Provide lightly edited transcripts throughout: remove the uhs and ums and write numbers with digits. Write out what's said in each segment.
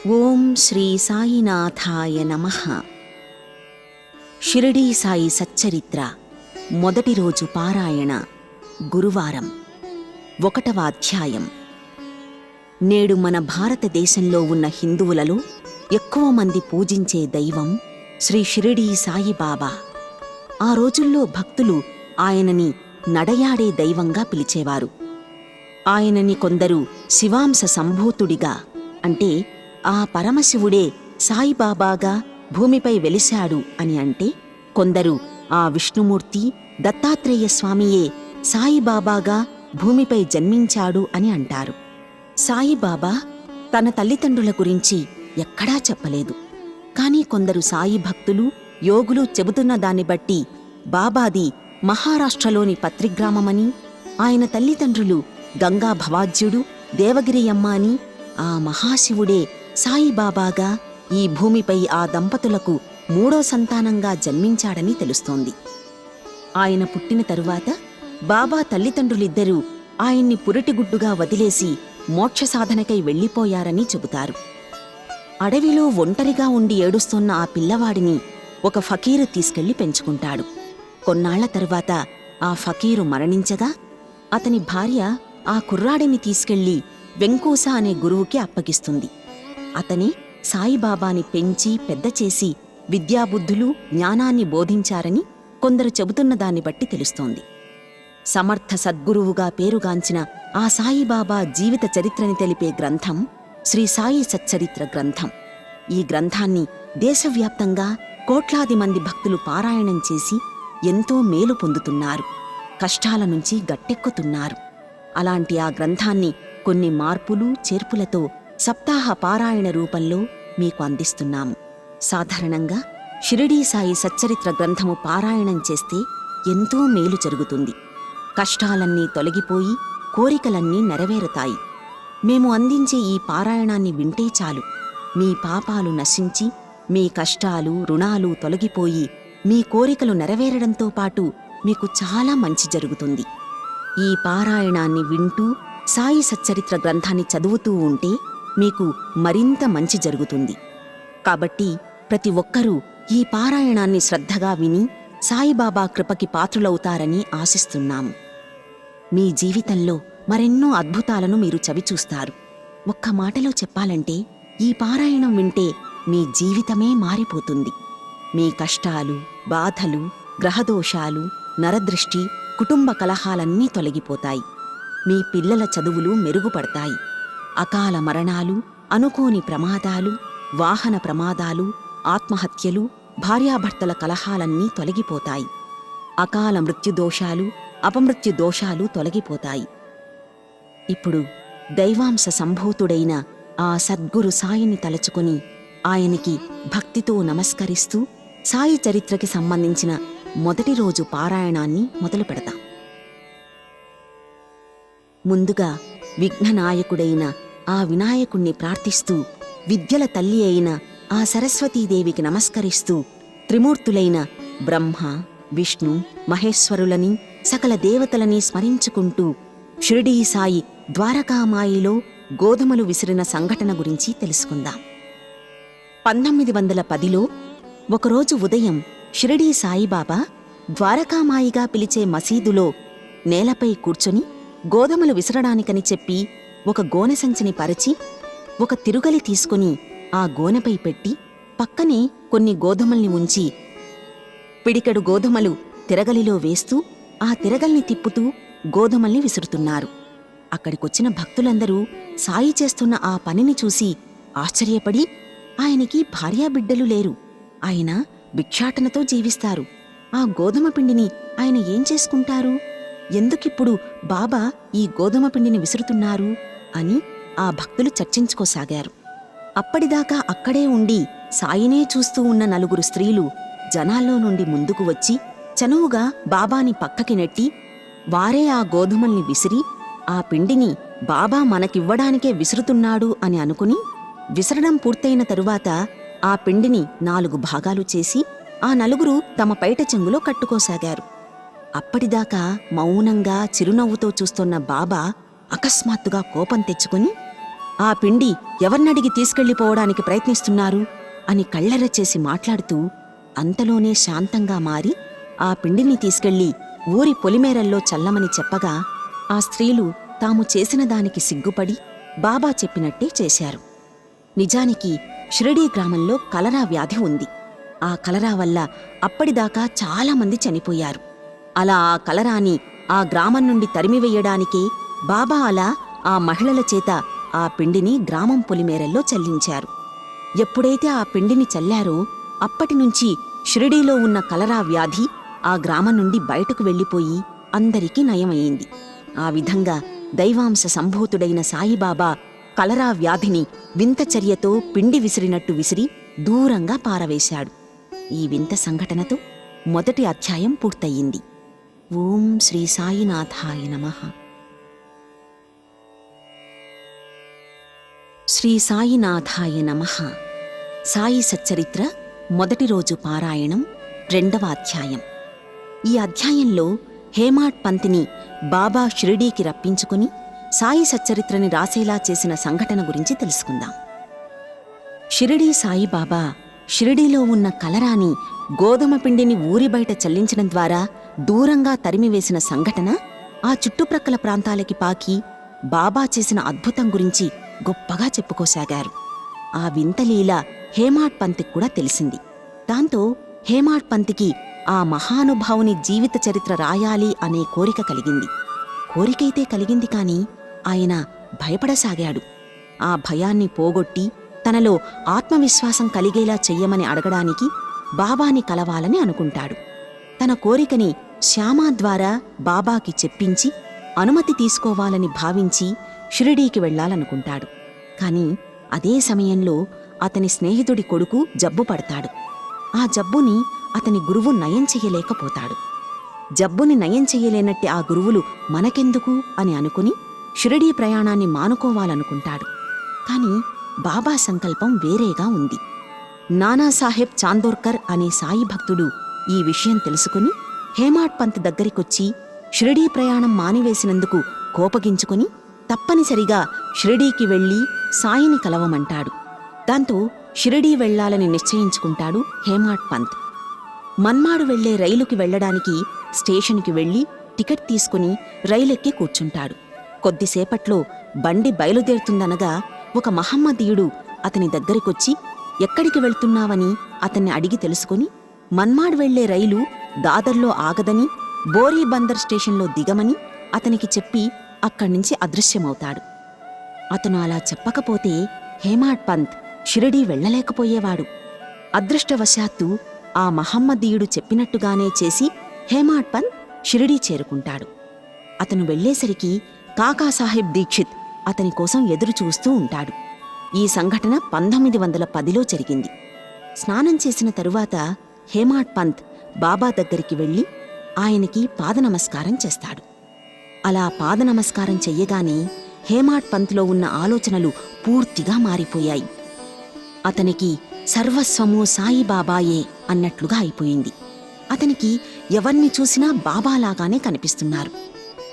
ఓం శ్రీ సాయినాథాయ నమః. షిరిడీ సాయి సచ్చరిత్ర మొదటి రోజు పారాయణ గురువారం 1వ అధ్యాయం. నేడు మన భారతదేశంలో ఉన్న హిందువులలో ఎక్కువ మంది పూజించే దైవం శ్రీ షిరిడీ సాయిబాబా. ఆ రోజుల్లో భక్తులు ఆయనని నడయాడే దైవంగా పిలిచేవారు. ఆయనని కొందరు శివాంశ సంభూతుడిగా, అంటే ఆ పరమశివుడే సాయిబాబాగా భూమిపై వెలిశాడు అని అంటే, కొందరు ఆ విష్ణుమూర్తి దత్తాత్రేయ స్వామియే సాయిబాబాగా భూమిపై జన్మించాడు అని అంటారు. సాయిబాబా తన తల్లిదండ్రుల గురించి ఎక్కడా చెప్పలేదు. కాని కొందరు సాయి భక్తులు, యోగులు చెబుతున్న దాన్ని బట్టి బాబాది మహారాష్ట్రలోని పత్రిగ్రామమని, ఆయన తల్లిదండ్రులు గంగా భవాజ్యుడు, దేవగిరియమ్మ అని, ఆ మహాశివుడే సాయిబాబాగా ఈ భూమిపై ఆ దంపతులకు 3వ సంతానంగా జన్మించాడని తెలుస్తోంది. ఆయన పుట్టిన తరువాత బాబా తల్లిదండ్రులిద్దరూ ఆయన్ని పురిటిగుడ్డుగా వదిలేసి మోక్ష సాధనకై వెళ్లిపోయారని చెబుతారు. అడవిలో ఒంటరిగా ఉండి ఏడుస్తున్న ఆ పిల్లవాడిని ఒక ఫకీరు తీసుకెళ్లి పెంచుకుంటాడు. కొన్నాళ్ల తరువాత ఆ ఫకీరు మరణించగా అతని భార్య ఆ కుర్రాడిని తీసుకెళ్లి వెంకూస అనే గురువుకి అప్పగిస్తుంది. అతని సాయిబాబాని పెంచి పెద్ద చేసి విద్యాబుద్ధులు, జ్ఞానాన్ని బోధించారని కొందరు చెబుతున్న దాన్ని బట్టి తెలుస్తోంది. సమర్థ సద్గురువుగా పేరుగాంచిన ఆ సాయిబాబా జీవిత చరిత్రని తెలిపే గ్రంథం శ్రీ సాయి సచ్చరిత్ర గ్రంథం. ఈ గ్రంథాన్ని దేశవ్యాప్తంగా కోట్లాది మంది భక్తులు పారాయణం చేసి ఎంతో మేలు పొందుతున్నారు, కష్టాల నుంచి గట్టెక్కుతున్నారు. అలాంటి ఆ గ్రంథాన్ని కొన్ని మార్పులు చేర్పులతో సప్తాహ పారాయణ రూపంలో మీకు అందిస్తున్నాము. సాధారణంగా షిరిడీ సాయి సచ్చరిత్ర గ్రంథము పారాయణం చేస్తే ఎంతో మేలు జరుగుతుంది. కష్టాలన్నీ తొలగిపోయి కోరికలన్నీ నెరవేరుతాయి. మేము అందించే ఈ పారాయణాన్ని వింటే చాలు, మీ పాపాలు నశించి మీ కష్టాలు, రుణాలు తొలగిపోయి మీ కోరికలు నెరవేరడంతో పాటు మీకు చాలా మంచి జరుగుతుంది. ఈ పారాయణాన్ని వింటూ సాయి సచ్చరిత్ర గ్రంథాన్ని చదువుతూ ఉంటే మీకు మరింత మంచి జరుగుతుంది. కాబట్టి ప్రతి ఒక్కరూ ఈ పారాయణాన్ని శ్రద్ధగా విని సాయిబాబా కృపకి పాత్రులవుతారని ఆశిస్తున్నాము. మీ జీవితంలో మరెన్నో అద్భుతాలను మీరు చవిచూస్తారు. ఒక్క మాటలో చెప్పాలంటే, ఈ పారాయణం వింటే మీ జీవితమే మారిపోతుంది. మీ కష్టాలు, బాధలు, గ్రహదోషాలు, నరదృష్టి, కుటుంబ కలహాలన్నీ తొలగిపోతాయి. మీ పిల్లల చదువులు మెరుగుపడతాయి. అకాల మరణాలు, అనుకోని ప్రమాదాలు, వాహన ప్రమాదాలు, ఆత్మహత్యలు, భార్యాభర్తల కలహాలన్నీ తొలగిపోతాయి. అకాల మృత్యుదోషాలు, అపమృత్యు దోషాలు తొలగిపోతాయి. ఇప్పుడు దైవాంశ సంభూతుడైన ఆ సద్గురు సాయిని తలచుకుని ఆయనకి భక్తితో నమస్కరిస్తూ సాయి చరిత్రకి సంబంధించిన మొదటి రోజు పారాయణాన్ని మొదలు పెడతాం. ముందుగా విఘ్ననాయకుడైన ఆ వినాయకుణ్ణి ప్రార్థిస్తూ, విద్యల తల్లి అయిన ఆ సరస్వతీదేవికి నమస్కరిస్తూ, త్రిమూర్తులైన బ్రహ్మ, విష్ణు, మహేశ్వరులని, సకల దేవతలని స్మరించుకుంటూ షిరిడీ సాయి ద్వారకామాయిలో గోధుమలు విసిరిన సంఘటన గురించి తెలుసుకుందాం. 1910లో ఒకరోజు ఉదయం షిరిడీ సాయిబాబా ద్వారకామాయిగా పిలిచే మసీదులో నేలపై కూర్చొని గోధుమలు విసరడానికని చెప్పి ఒక గోనె సంచిని పరిచి ఒక తిరుగలి తీసుకుని ఆ గోనెపై పెట్టి పక్కనే కొన్ని గోధుమల్ని ఉంచి పిడికెడు గోధుమలు తిరగలిలో వేస్తూ ఆ తిరగల్ని తిప్పుతూ గోధుమల్ని విసురుతున్నారు. అక్కడికొచ్చిన భక్తులందరూ సాయి చేస్తున్న ఆ పనిని చూసి ఆశ్చర్యపడి, ఆయనకి భార్యాబిడ్డలు లేరు, ఆయన భిక్షాటనతో జీవిస్తారు, ఆ గోధుమ పిండిని ఆయన ఏం చేసుకుంటారు, ఎందుకిప్పుడు బాబా ఈ గోధుమ పిండిని విసురుతున్నారు అని ఆ భక్తులు చర్చించుకోసాగారు. అప్పటిదాకా అక్కడే ఉండి సాయినే చూస్తూ ఉన్న 4 స్త్రీలు జనాల్లో నుండి ముందుకు వచ్చి చనువుగా బాబాని పక్కకి నెట్టి, వారే ఆ గోధుమల్ని విసిరి ఆ పిండిని బాబా మనకివ్వడానికే విసురుతున్నాడు అని అనుకుని, విసరడం పూర్తయిన తరువాత ఆ పిండిని 4 భాగాలు చేసి ఆ 4 తమ పైట చెంగులో కట్టుకోసాగారు. అప్పటిదాకా మౌనంగా చిరునవ్వుతో చూస్తున్న బాబా అకస్మాత్తుగా కోపం తెచ్చుకుని ఆ పిండి ఎవర్నడిగి తీసుకెళ్ళిపోవడానికి ప్రయత్నిస్తున్నారు అని కళ్ళెర్రచేసి మాట్లాడుతూ అంతలోనే శాంతంగా మారి ఆ పిండిని తీసుకెళ్లి ఊరి పొలిమేరల్లో చల్లమని చెప్పగా ఆ స్త్రీలు తాము చేసిన దానికి సిగ్గుపడి బాబా చెప్పినట్టే చేశారు. నిజానికి షిరిడీ గ్రామంలో కలరా వ్యాధి ఉంది. ఆ కలరా వల్ల అప్పటిదాకా చాలామంది చనిపోయారు. అలా ఆ కలరాని ఆ గ్రామం నుండి తరిమివెయ్యడానికే బాబా అలా ఆ మహిళల చేత ఆ పిండిని గ్రామం పొలిమేరల్లో చల్లించారు. ఎప్పుడైతే ఆ పిండిని చల్లారో అప్పటినుంచి షిరిడీలో ఉన్న కలరా వ్యాధి ఆ గ్రామం నుండి బయటకు వెళ్ళిపోయి అందరికీ నయమయ్యింది. ఆ విధంగా దైవాంశ సంభూతుడైన సాయిబాబా కలరా వ్యాధిని వింత చర్యతో పిండి విసిరినట్టు విసిరి దూరంగా పారవేశాడు. ఈ వింత సంఘటనతో మొదటి అధ్యాయం పూర్తయింది. ఓం శ్రీ సాయినాథాయ నమః. శ్రీ సాయినాథాయ నమః. సాయి సచ్చరిత్ర మొదటి రోజు పారాయణం, 2వ అధ్యాయం. ఈ అధ్యాయంలో హేమాడ్ పంత్ని బాబా షిరిడీకి రప్పించుకుని సాయి సచ్చరిత్రని రాసేలా చేసిన సంఘటన గురించి తెలుసుకుందాం. షిరిడీ సాయిబాబా షిరిడీలో ఉన్న కలరాని గోధుమ పిండిని ఊరి బయట చల్లించడం ద్వారా దూరంగా తరిమివేసిన సంఘటన ఆ చుట్టుప్రక్కల ప్రాంతాలకి పాకి బాబా చేసిన అద్భుతం గురించి గొప్పగా చెప్పుకోసాగారు. ఆ వింతలీల హేమాడ్ పంత్కి కూడా తెలిసింది. దాంతో హేమాడ్ పంత్కి ఆ మహానుభావుని జీవిత చరిత్ర రాయాలి అనే కోరిక కలిగింది. కోరికైతే కలిగింది కాని ఆయన భయపడసాగాడు. ఆ భయాన్ని పోగొట్టి తనలో ఆత్మవిశ్వాసం కలిగేలా చెయ్యమని అడగడానికి బాబాని కలవాలని అనుకుంటాడు. తన కోరికని శ్యామా ద్వారా బాబాకి చెప్పించి అనుమతి తీసుకోవాలని భావించి షిరిడీకి వెళ్లాలనుకుంటాడు. కాని అదే సమయంలో అతని స్నేహితుడి కొడుకు జబ్బు పడతాడు. ఆ జబ్బుని అతని గురువు నయం చెయ్యలేకపోతాడు. జబ్బుని నయం చెయ్యలేనట్టే ఆ గురువులు మనకెందుకు అని అనుకుని షిరిడీ ప్రయాణాన్ని మానుకోవాలనుకుంటాడు. కాని బాబా సంకల్పం వేరేగా ఉంది. నానాసాహెబ్ చాందోర్కర్ అనే సాయి భక్తుడు ఈ విషయం తెలుసుకుని హేమాడ్ పంత్ దగ్గరికొచ్చి షిరిడీ ప్రయాణం మానివేసినందుకు కోపగించుకుని తప్పనిసరిగా షిరిడీకి వెళ్లి సాయిని కలవమంటాడు. దాంతో షిరిడీ వెళ్లాలని నిశ్చయించుకుంటాడు హేమాడ్ పంత్. మన్మాడు వెళ్లే రైలుకి వెళ్లడానికి స్టేషన్కి వెళ్లి టికెట్ తీసుకుని రైలెక్కి కూర్చుంటాడు. కొద్దిసేపట్లో బండి బయలుదేరుతుందనగా ఒక మహమ్మదీయుడు అతని దగ్గరికొచ్చి ఎక్కడికి వెళ్తున్నావని అతన్ని అడిగి తెలుసుకుని మన్మాడ్ వెళ్లే రైలు దాదర్లో ఆగదని బోరీ బందర్ స్టేషన్లో దిగమని అతనికి చెప్పి అక్కడ్నుంచి అదృశ్యమవుతాడు. అతను అలా చెప్పకపోతే హేమాడ్ పంత్ షిరిడీ వెళ్లలేకపోయేవాడు. అదృష్టవశాత్తు ఆ మహమ్మదీయుడు చెప్పినట్టుగానే చేసి హేమాడ్ పంత్ షిరిడీ చేరుకుంటాడు. అతను వెళ్లేసరికి కాకాసాహెబ్ దీక్షిత్ అతని కోసం ఎదురుచూస్తూ ఉంటాడు. ఈ సంఘటన 1910లో జరిగింది. స్నానం చేసిన తరువాత హేమాడ్ పంత్ బాబా దగ్గరికి వెళ్లి ఆయనకి పాదనమస్కారం చేస్తాడు. అలా పాదనమస్కారం చెయ్యగానే హేమాడ్ పంత్లో ఉన్న ఆలోచనలు పూర్తిగా మారిపోయాయి. అతనికి సర్వస్వము సాయిబాబాయే అన్నట్లుగా అయిపోయింది. అతనికి ఎవర్ని చూసినా బాబాలాగానే కనిపిస్తున్నారు.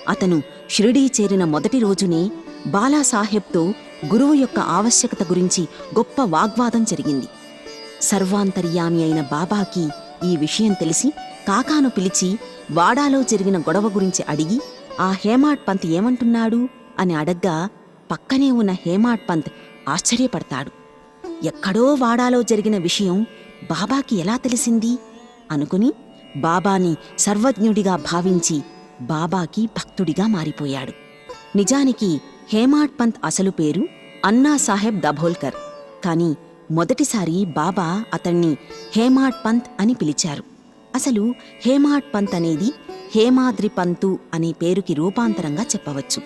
అతను షిరిడీ చేరిన మొదటి రోజునే బాలాసాహెబ్తో గురువు యొక్క ఆవశ్యకత గురించి గొప్ప వాగ్వాదం జరిగింది. సర్వాంతర్యామి అయిన బాబాకి ఈ విషయం తెలిసి కాకాను పిలిచి వాడాలో జరిగిన గొడవ గురించి అడిగి ఆ హేమాడ్ పంత్ ఏమంటున్నాడు అని అడగ్గా పక్కనే ఉన్న హేమాడ్ పంత్ ఆశ్చర్యపడతాడు. ఎక్కడో వాడాలో జరిగిన విషయం బాబాకి ఎలా తెలిసింది అనుకుని బాబాని సర్వజ్ఞుడిగా భావించి బాబాకి భక్తుడిగా మారిపోయాడు. నిజానికి హేమాడ్ పంత్ అసలు పేరు అన్నాసాహెబ్ దభోల్కర్. కాని మొదటిసారి బాబా అతన్ని హేమాడ్ పంత్ అని పిలిచారు. అసలు హేమాడ్ పంత్ అనేది హేమాద్రి పంతు అనే పేరుకి రూపాంతరంగా చెప్పవచ్చు.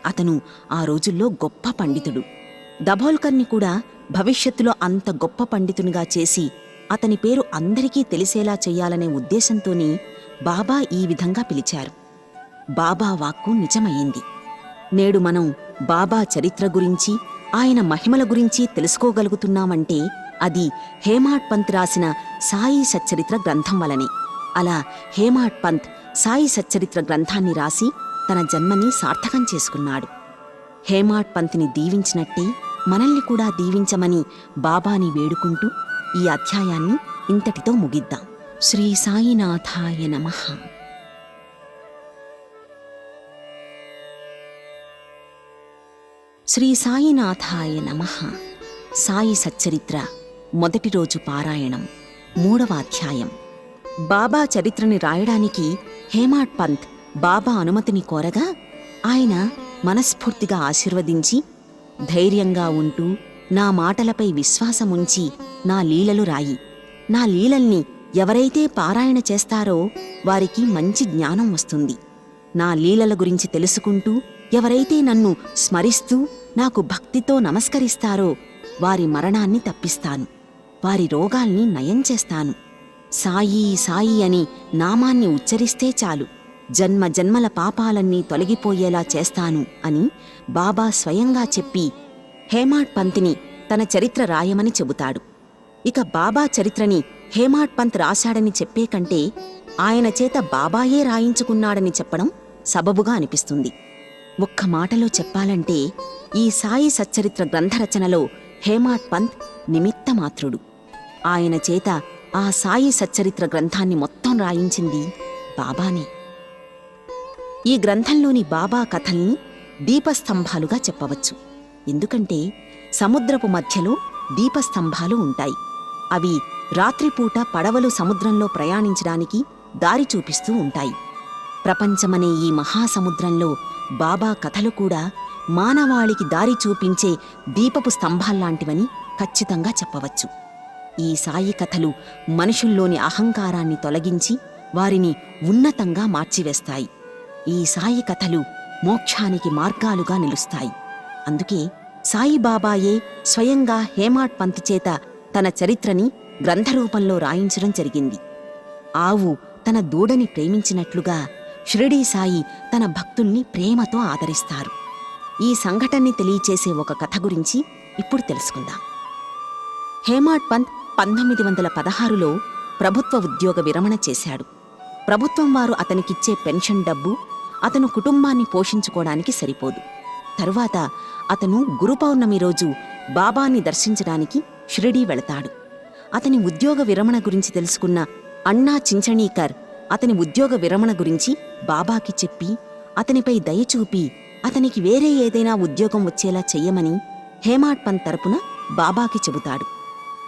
అతను ఆ రోజుల్లో గొప్ప పండితుడు. దభోల్కర్ని కూడా భవిష్యత్తులో అంత గొప్ప పండితునిగా చేసి అతని పేరు అందరికీ తెలిసేలా చెయ్యాలనే ఉద్దేశంతోనే బాబా ఈ విధంగా పిలిచారు. బాబా వాక్కు నిజమయ్యింది. నేడు మనం బాబా చరిత్ర గురించి ఆయన మహిమల గురించి తెలుసుకోగలుగుతున్నామంటే అది హేమాడ్ పంత్ రాసిన సాయి సచ్చరిత్ర గ్రంథం వలనే. అలా హేమాడ్ పంత్ సాయి సచ్చరిత్ర గ్రంథాన్ని రాసి తన జన్మని సార్థకం చేసుకున్నాడు. హేమాడ్ పంత్ని దీవించినట్టే మనల్ని కూడా దీవించమని బాబాని వేడుకుంటూ ఈ అధ్యాయాన్ని ఇంతటితో ముగిద్దాం. శ్రీ సాయినాథాయ నమః. శ్రీ సాయినాథాయ నమః. సాయి సచ్చరిత్ర మొదటి రోజు పారాయణం 3వ అధ్యాయం. బాబా చరిత్రని రాయడానికి హేమాడ్ పంత్ బాబా అనుమతిని కోరగా ఆయన మనస్ఫూర్తిగా ఆశీర్వదించి, ధైర్యంగా ఉంటూ నా మాటలపై విశ్వాసముంచి నా లీలలు రాయి. నా లీలల్ని ఎవరైతే పారాయణ చేస్తారో వారికి మంచి జ్ఞానం వస్తుంది. నా లీలల గురించి తెలుసుకుంటూ ఎవరైతే నన్ను స్మరిస్తూ నాకు భక్తితో నమస్కరిస్తారో వారి మరణాన్ని తప్పిస్తాను, వారి రోగాల్ని నయం చేస్తాను. సాయి సాయి అని నామాన్ని ఉచ్చరిస్తే చాలు, జన్మ జన్మల పాపాలన్నీ తొలగిపోయేలా చేస్తాను అని బాబా స్వయంగా చెప్పి హేమాడ్ పంత్ని తన చరిత్ర రాయమని చెబుతాడు. ఇక బాబా చరిత్రని హేమాడ్ పంత్ రాశాడని చెప్పే కంటే ఆయన చేత బాబాయే రాయించుకున్నాడని చెప్పడం సబబుగా అనిపిస్తుంది. ఒక్క మాటలో చెప్పాలంటే ఈ సాయి సచ్చరిత్ర గ్రంథరచనలో హేమాడ్ పంత్ నిమిత్తమాత్రుడు. ఆయన చేత ఆ సాయి సచ్చరిత్ర గ్రంథాన్ని మొత్తం రాయించింది బాబానే. ఈ గ్రంథంలోని బాబా కథల్ని దీపస్తంభాలుగా చెప్పవచ్చు. ఎందుకంటే సముద్రపు మధ్యలో దీపస్తంభాలు ఉంటాయి. అవి రాత్రిపూట పడవలు సముద్రంలో ప్రయాణించడానికి దారి చూపిస్తూ ఉంటాయి. ప్రపంచమనే ఈ మహాసముద్రంలో బాబా కథలు కూడా మానవాళికి దారి చూపించే దీపపు స్తంభాల్లాంటివని ఖచ్చితంగా చెప్పవచ్చు. ఈ సాయి కథలు మనుషుల్లోని అహంకారాన్ని తొలగించి వారిని ఉన్నతంగా మార్చివేస్తాయి. ఈ సాయి కథలు మోక్షానికి మార్గాలుగా నిలుస్తాయి. అందుకే సాయిబాబాయే స్వయంగా హేమాడ్ పంత్ చేత తన చరిత్రని గ్రంథరూపంలో రాయించడం జరిగింది. ఆవు తన దూడని ప్రేమించినట్లుగా షిరిడీ సాయి తన భక్తుల్ని ప్రేమతో ఆదరిస్తారు. ఈ సంఘటనని తెలియచేసే ఒక కథ గురించి ఇప్పుడు తెలుసుకుందాం. హేమాడ్ పంత్ 1916లో ప్రభుత్వ ఉద్యోగ విరమణ చేశాడు. ప్రభుత్వం వారు అతనికిచ్చే పెన్షన్ డబ్బు అతను కుటుంబాన్ని పోషించుకోవడానికి సరిపోదు. తరువాత అతను గురు పౌర్ణమి రోజు బాబాని దర్శించడానికి షిరిడీ వెళతాడు. అతని ఉద్యోగ విరమణ గురించి తెలుసుకున్న అన్నా చించణీకర్ అతని ఉద్యోగ విరమణ గురించి బాబాకి చెప్పి అతనిపై దయచూపి అతనికి వేరే ఏదైనా ఉద్యోగం వచ్చేలా చెయ్యమని హేమాడ్ పంత్ తరపున బాబాకి చెబుతాడు.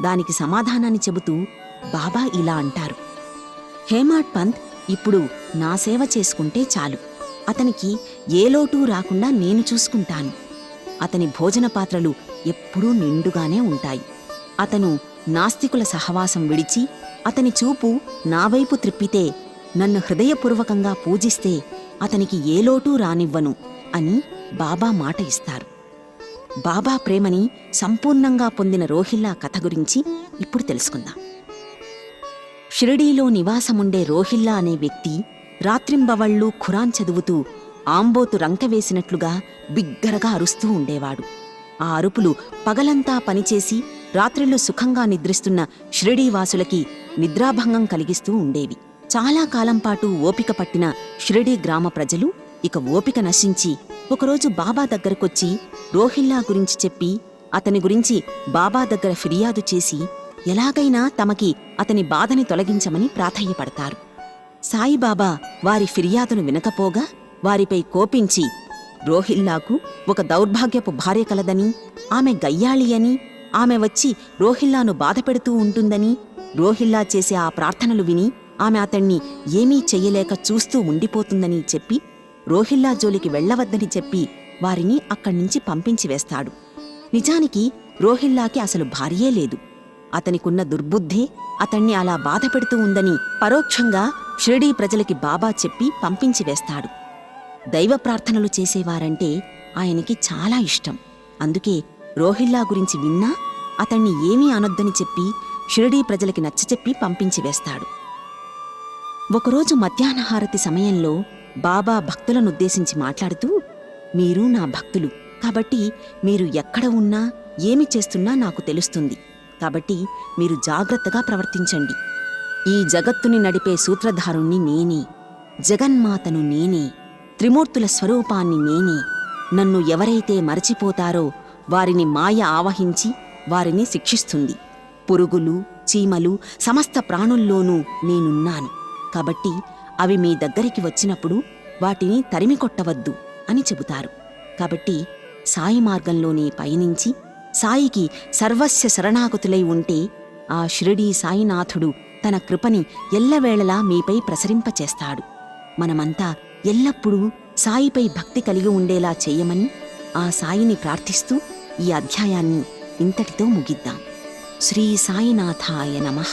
దానికి సమాధానాన్ని చెబుతూ బాబా ఇలా అంటారు: హేమాడ్ పంత్ ఇప్పుడు నా సేవ చేసుకుంటే చాలు, అతనికి ఏ లోటూ రాకుండా నేను చూసుకుంటాను. అతని భోజన పాత్రలు ఎప్పుడూ నిండుగానే ఉంటాయి. అతను నాస్తికుల సహవాసం విడిచి అతని చూపు నా వైపు త్రిప్పితే, నన్ను హృదయపూర్వకంగా పూజిస్తే అతనికి ఏ లోటూ రానివ్వను అని బాబా మాట ఇస్తారు. బాబా ప్రేమని సంపూర్ణంగా పొందిన రోహిల్లా కథ గురించి ఇప్పుడు తెలుసుకుందాం. షిరిడీలో నివాసముండే రోహిల్లా అనే వ్యక్తి రాత్రింబవళ్ళూ ఖురాన్ చదువుతూ ఆంబోతు రంకెవేసినట్లుగా బిగ్గరగా అరుస్తూ ఉండేవాడు. ఆ అరుపులు పగలంతా పనిచేసి రాత్రిళ్ళు సుఖంగా నిద్రిస్తున్న షిరిడీవాసులకి నిద్రాభంగం కలిగిస్తూ ఉండేవి. చాలా కాలంపాటు ఓపిక పట్టిన షిరిడీ గ్రామ ప్రజలు ఇక ఓపిక నశించి ఒకరోజు బాబా దగ్గరకొచ్చి రోహిల్లా గురించి చెప్పి అతని గురించి బాబా దగ్గర ఫిర్యాదు చేసి ఎలాగైనా తమకి అతని బాధని తొలగించమని ప్రాధేయపడతారు. సాయిబాబా వారి ఫిర్యాదును వినకపోగా వారిపై కోపించి రోహిల్లాకు ఒక దౌర్భాగ్యపు భార్య కలదని, ఆమె గయ్యాళి అని, ఆమె వచ్చి రోహిల్లాను బాధపెడుతూ ఉంటుందని, రోహిల్లా చేసే ఆ ప్రార్థనలు విని ఆమె అతణ్ణి ఏమీ చెయ్యలేక చూస్తూ ఉండిపోతుందని చెప్పి రోహిల్లా జోలికి వెళ్లవద్దని చెప్పి వారిని అక్కడ్నుంచి పంపించివేస్తాడు. నిజానికి రోహిల్లాకి అసలు భార్యే లేదు. అతనికున్న దుర్బుద్ధే అతణ్ణి అలా బాధపెడుతూ ఉందని పరోక్షంగా షిరిడీ ప్రజలకి బాబా చెప్పి పంపించివేస్తాడు. దైవ ప్రార్థనలు చేసేవారంటే ఆయనకి చాలా ఇష్టం. అందుకే రోహిల్లా గురించి విన్నా అతణ్ణి ఏమీ అనొద్దని చెప్పి షిరిడీ ప్రజలకి నచ్చచెప్పి పంపించివేస్తాడు. ఒకరోజు మధ్యాహ్నహారతి సమయంలో బాబా భక్తులనుద్దేశించి మాట్లాడుతూ, మీరు నా భక్తులు కాబట్టి మీరు ఎక్కడ ఉన్నా ఏమి చేస్తున్నా నాకు తెలుస్తుంది. కాబట్టి మీరు జాగ్రత్తగా ప్రవర్తించండి. ఈ జగత్తుని నడిపే సూత్రధారుణ్ణి నేనే, జగన్మాతను నేనే, త్రిమూర్తుల స్వరూపాన్ని నేనే. నన్ను ఎవరైతే మరచిపోతారో వారిని మాయ ఆవహించి వారిని శిక్షిస్తుంది. పురుగులు, చీమలు, సమస్త ప్రాణుల్లోనూ నేనున్నాను. కాబట్టి అవి మీ దగ్గరికి వచ్చినప్పుడు వాటిని తరిమికొట్టవద్దు అని చెబుతారు. కాబట్టి సాయి మార్గంలోనే పయనించి సాయికి సర్వస్య శరణాగతులై ఉంటే ఆ షిరిడీ సాయినాథుడు తన కృపని ఎల్లవేళలా మీపై ప్రసరింపచేస్తాడు. మనమంతా ఎల్లప్పుడూ సాయిపై భక్తి కలిగి ఉండేలా చేయమని ఆ సాయిని ప్రార్థిస్తూ ఈ అధ్యాయాన్ని ఇంతటితో ముగిద్దాం. శ్రీ సాయినాథాయ నమః.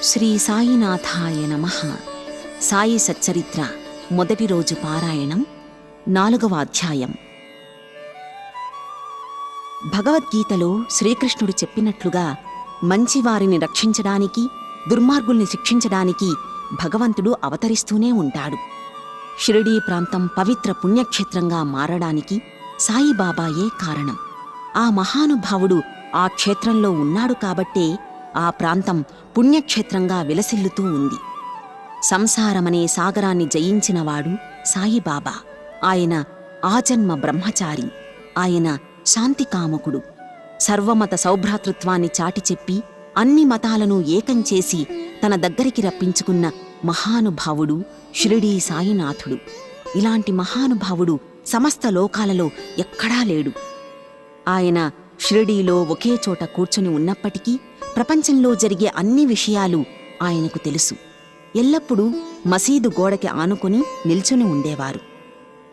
శ్రీ సాయినాథాయ నమః. సాయి సచ్చరిత్ర మొదటి రోజు పారాయణం 4వ అధ్యాయం. భగవద్గీతలో శ్రీకృష్ణుడు చెప్పినట్లుగా మంచివారిని రక్షించడానికి, దుర్మార్గుల్ని శిక్షించడానికి భగవంతుడు అవతరిస్తూనే ఉంటాడు. షిరిడీ ప్రాంతం పవిత్ర పుణ్యక్షేత్రంగా మారడానికి సాయిబాబాయే కారణం. ఆ మహానుభావుడు ఆ క్షేత్రంలో ఉన్నాడు కాబట్టే ఆ ప్రాంతం పుణ్యక్షేత్రంగా విలసిల్లుతూ ఉంది. సంసారమనే సాగరాన్ని జయించినవాడు సాయిబాబా. ఆయన ఆజన్మ బ్రహ్మచారి. ఆయన శాంతికాముకుడు. సర్వమత సౌభ్రాతృత్వాన్ని చాటిచెప్పి అన్ని మతాలను ఏకం చేసి తన దగ్గరికి రప్పించుకున్న మహానుభావుడు షిరిడీ సాయినాథుడు. ఇలాంటి మహానుభావుడు సమస్త లోకాలలో ఎక్కడా లేడు. ఆయన షిరిడీలో ఒకే చోట కూర్చుని ఉన్నప్పటికీ ప్రపంచంలో జరిగే అన్ని విషయాలు ఆయనకు తెలుసు. ఎల్లప్పుడూ మసీదు గోడకి ఆనుకుని నిల్చుని ఉండేవారు.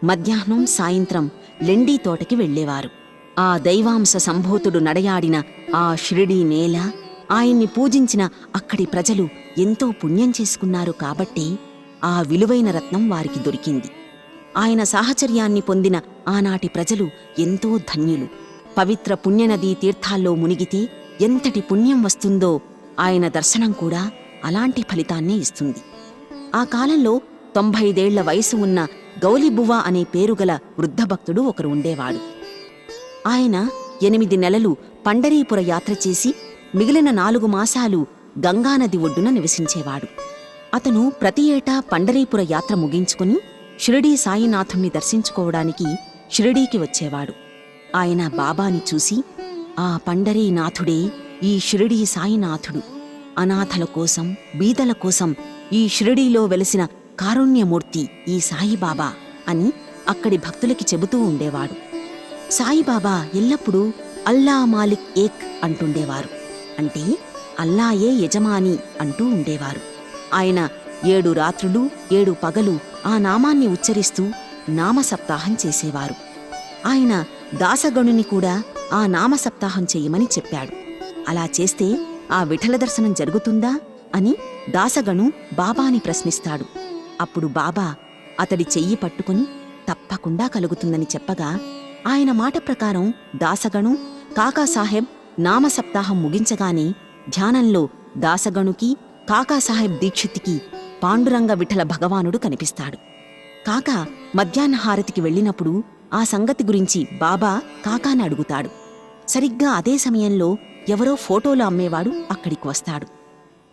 మధ్యాహ్నం, సాయంత్రం లెండీ తోటకి వెళ్లేవారు. ఆ దైవాంశ సంభూతుడు నడయాడిన ఆ షిరిడీ నేల, ఆయన్ని పూజించిన అక్కడి ప్రజలు ఎంతో పుణ్యం చేసుకున్నారు కాబట్టే ఆ విలువైన రత్నం వారికి దొరికింది. ఆయన సాహచర్యాన్ని పొందిన ఆనాటి ప్రజలు ఎంతో ధన్యులు. పవిత్ర పుణ్యనదీ తీర్థాల్లో మునిగితే ఎంతటి పుణ్యం వస్తుందో ఆయన దర్శనం కూడా అలాంటి ఫలితాన్నే ఇస్తుంది. ఆ కాలంలో 95 ఏళ్ల వయసు ఉన్న గౌలిబువ్వ అనే పేరుగల వృద్ధభక్తుడు ఒకరు ఉండేవాడు. ఆయన 8 నెలలు పండరీపుర యాత్ర చేసి మిగిలిన 4 మాసాలు గంగానది ఒడ్డున నివసించేవాడు. అతను ప్రతి ఏటా పండరీపుర యాత్ర ముగించుకుని షిరిడీ సాయినాథుణ్ణి దర్శించుకోవడానికి షిరిడీకి వచ్చేవాడు. ఆయన బాబాని చూసి, ఆ పండరీనాథుడే ఈ షిరిడీ సాయినాథుడు. అనాథల కోసం, బీదల కోసం ఈ షిరిడీలో వెలసిన కారుణ్యమూర్తి ఈ సాయిబాబా అని అక్కడి భక్తులకి చెబుతూ ఉండేవాడు. సాయిబాబా ఎల్లప్పుడూ అల్లా మాలిక్ ఏక్ అంటుండేవారు. అంటే అల్లాయే యజమాని అంటూ ఉండేవారు. ఆయన 7 రాత్రులు 7 పగలు ఆ నామాన్ని ఉచ్చరిస్తూ నామసప్తాహం చేసేవారు. ఆయన దాసగణుని కూడా ఆ నామసప్తాహం చెయ్యమని చెప్పాడు. అలా చేస్తే ఆ విఠల దర్శనం జరుగుతుందా అని దాసగణు బాబాని ప్రశ్నిస్తాడు. అప్పుడు బాబా అతడి చెయ్యి పట్టుకుని తప్పకుండా కలుగుతుందని చెప్పగా, ఆయన మాట ప్రకారం దాసగణు, కాకాసాహెబ్ నామసప్తాహం ముగించగానే ధ్యానంలో దాసగణుకి, కాకాసాహెబ్ దీక్షిత్కి పాండురంగ విఠల భగవానుడు కనిపిస్తాడు. కాకా మధ్యాహ్న హారతికి వెళ్ళినప్పుడు ఆ సంగతి గురించి బాబా కాకాని అడుగుతాడు. సరిగ్గా అదే సమయంలో ఎవరో ఫోటోలు అమ్మేవాడు అక్కడికి వస్తాడు.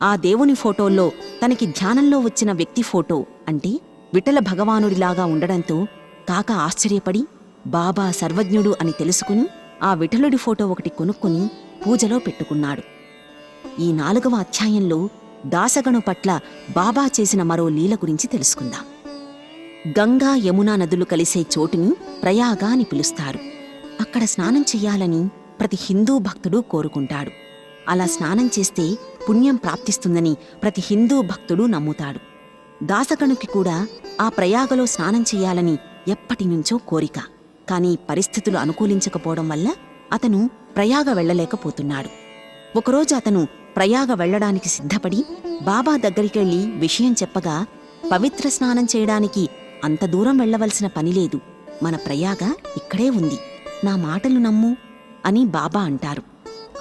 ఆ దేవుని ఫోటోల్లో తనకి ధ్యానంలో వచ్చిన వ్యక్తి ఫోటో అంటే విఠల భగవానుడిలాగా ఉండడంతో కాకా ఆశ్చర్యపడి బాబా సర్వజ్ఞుడు అని తెలుసుకుని ఆ విఠలుడి ఫోటో ఒకటి కొనుక్కుని పూజలో పెట్టుకున్నాడు. ఈ 4వ అధ్యాయంలో దాసగణు పట్ల బాబా చేసిన మరో లీల గురించి తెలుసుకుందాం. గంగా, యమునా నదులు కలిసే చోటుని ప్రయాగ అని పిలుస్తారు. అక్కడ స్నానం చెయ్యాలని ప్రతి హిందూ భక్తుడు కోరుకుంటాడు. అలా స్నానం చేస్తే పుణ్యం ప్రాప్తిస్తుందని ప్రతి హిందూ భక్తుడు నమ్ముతాడు. దాసగణుకి కూడా ఆ ప్రయాగలో స్నానం చెయ్యాలని ఎప్పటినుంచో కోరిక. కాని పరిస్థితులు అనుకూలించకపోవడం వల్ల అతను ప్రయాగ వెళ్లలేకపోతున్నాడు. ఒకరోజు అతను ప్రయాగ వెళ్లడానికి సిద్ధపడి బాబా దగ్గరికెళ్లి విషయం చెప్పగా, పవిత్ర స్నానం చేయడానికి అంత దూరం వెళ్లవలసిన పనిలేదు, మన ప్రయాగ ఇక్కడే ఉంది, నా మాటలు నమ్ము అని బాబా అంటారు.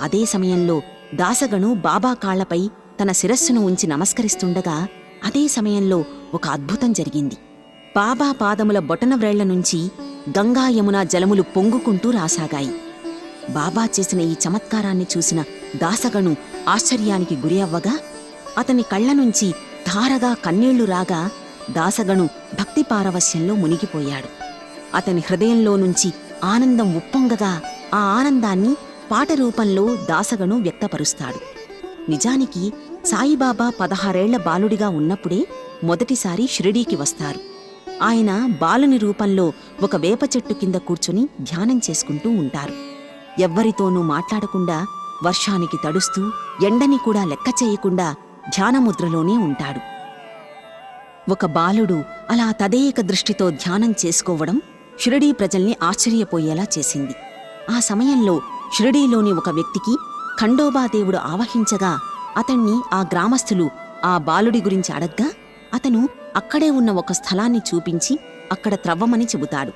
అదే సమయంలో దాసగణు బాబా కాళ్లపై తన శిరస్సును ఉంచి నమస్కరిస్తుండగా అదే సమయంలో ఒక అద్భుతం జరిగింది. బాబా పాదముల బొటన వ్రేళ్ల నుంచి గంగా యమునా జలములు పొంగుకుంటూ రాసాగాయి. బాబా చేసిన ఈ చమత్కారాన్ని చూసిన దాసగణు ఆశ్చర్యానికి గురి అవ్వగా అతని కళ్ల నుంచి ధారగా కన్నీళ్లు రాగా దాసగను భక్తి పారవశ్యంలో మునిగిపోయాడు. అతని హృదయంలో నుంచి ఆనందం ఉప్పొంగగా ఆ ఆనందాన్ని పాట రూపంలో దాసగను వ్యక్తపరుస్తాడు. నిజానికి సాయిబాబా 16 ఏళ్ల బాలుడిగా ఉన్నప్పుడే మొదటిసారి షిరిడీకి వస్తారు. ఆయన బాలుని రూపంలో ఒక వేప చెట్టు కింద కూర్చుని ధ్యానం చేసుకుంటూ ఉంటారు. ఎవ్వరితోనూ మాట్లాడకుండా, వర్షానికి తడుస్తూ, ఎండని కూడా లెక్క చేయకుండా ధ్యానముద్రలోనే ఉంటాడు. ఒక బాలుడు అలా తదేక దృష్టితో ధ్యానం చేసుకోవడం షిరిడీ ప్రజల్ని ఆశ్చర్యపోయేలా చేసింది. ఆ సమయంలో షిరిడీలోని ఒక వ్యక్తికి ఖండోబాదేవుడు ఆవహించగా అతణ్ణి ఆ గ్రామస్థులు ఆ బాలుడి గురించి అడగ్గా అతను అక్కడే ఉన్న ఒక స్థలాన్ని చూపించి అక్కడ త్రవ్వమని చెబుతాడు.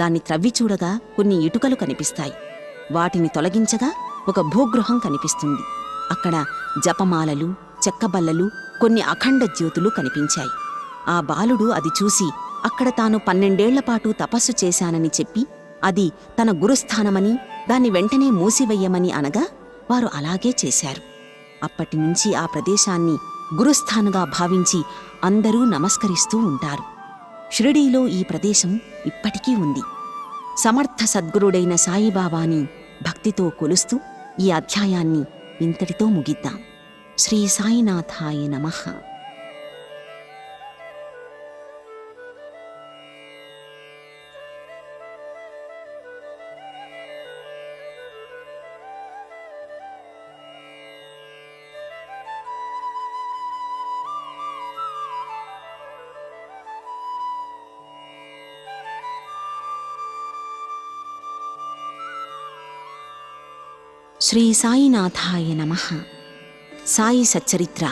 దాన్ని త్రవ్వి చూడగా కొన్ని ఇటుకలు కనిపిస్తాయి. వాటిని తొలగించగా ఒక భూగృహం కనిపిస్తుంది. అక్కడ జపమాలలు, చెక్కబల్లలు, కొన్ని అఖండ జ్యోతులు కనిపించాయి. ఆ బాలుడు అది చూసి అక్కడ తాను 12 ఏళ్లపాటు తపస్సు చేశానని చెప్పి అది తన గురుస్థానమని, దాన్ని వెంటనే మూసివెయ్యమని అనగా వారు అలాగే చేశారు. అప్పటినుంచి ఆ ప్రదేశాన్ని గురుస్థానంగా భావించి అందరూ నమస్కరిస్తూ ఉంటారు. షిరిడీలో ఈ ప్రదేశం ఇప్పటికీ ఉంది. సమర్థ సద్గురుడైన సాయిబాబాని భక్తితో కొలుస్తూ ఈ అధ్యాయాన్ని ఇంతటితో ముగిద్దాం. శ్రీ సాయినాథాయ నమః. శ్రీ సాయినాథాయ నమః. సాయి సచ్చరిత్ర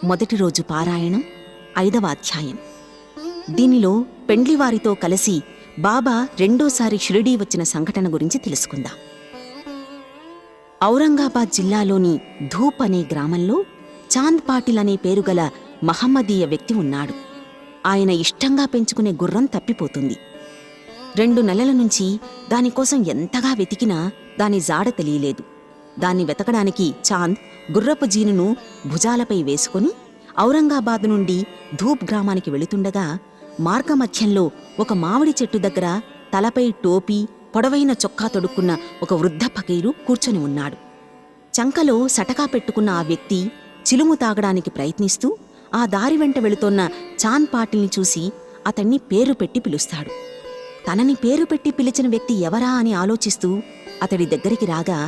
మొదటి రోజు పారాయణం 5వ అధ్యాయం. దీనిలో పెండ్లివారితో కలిసి బాబా రెండోసారి షిరిడీ వచ్చిన సంఘటన గురించి తెలుసుకుందాం. ఔరంగాబాద్ జిల్లాలోని ధూప్ అనే గ్రామంలో చాంద్ పాటిల్ అనే పేరుగల మహమ్మదీయ వ్యక్తి ఉన్నాడు. ఆయన ఇష్టంగా పెంచుకునే గుర్రం తప్పిపోతుంది. 2 నెలల నుంచి దానికోసం ఎంతగా వెతికినా దాని జాడ తెలియలేదు. దాన్ని వెతకడానికి చాంద్ గుర్రపు జీనును భుజాలపై వేసుకుని ఔరంగాబాద్ నుండి ధూప్ గ్రామానికి వెళుతుండగా మార్గమధ్యంలో ఒక మామిడి చెట్టు దగ్గర తలపై టోపీ, పొడవైన చొక్కా తొడుక్కున్న ఒక వృద్ధ ఫకీరు కూర్చొని ఉన్నాడు. చంకలో సటకా పెట్టుకున్న ఆ వ్యక్తి చిలుము తాగడానికి ప్రయత్నిస్తూ ఆ దారి వెంట వెళుతోన్న చాంద్ పాటిల్ని చూసి అతన్ని పేరు పెట్టి పిలుస్తాడు. తనని పేరు పెట్టి పిలిచిన వ్యక్తి ఎవరా అని ఆలోచిస్తూ అతడి దగ్గరికి రాగా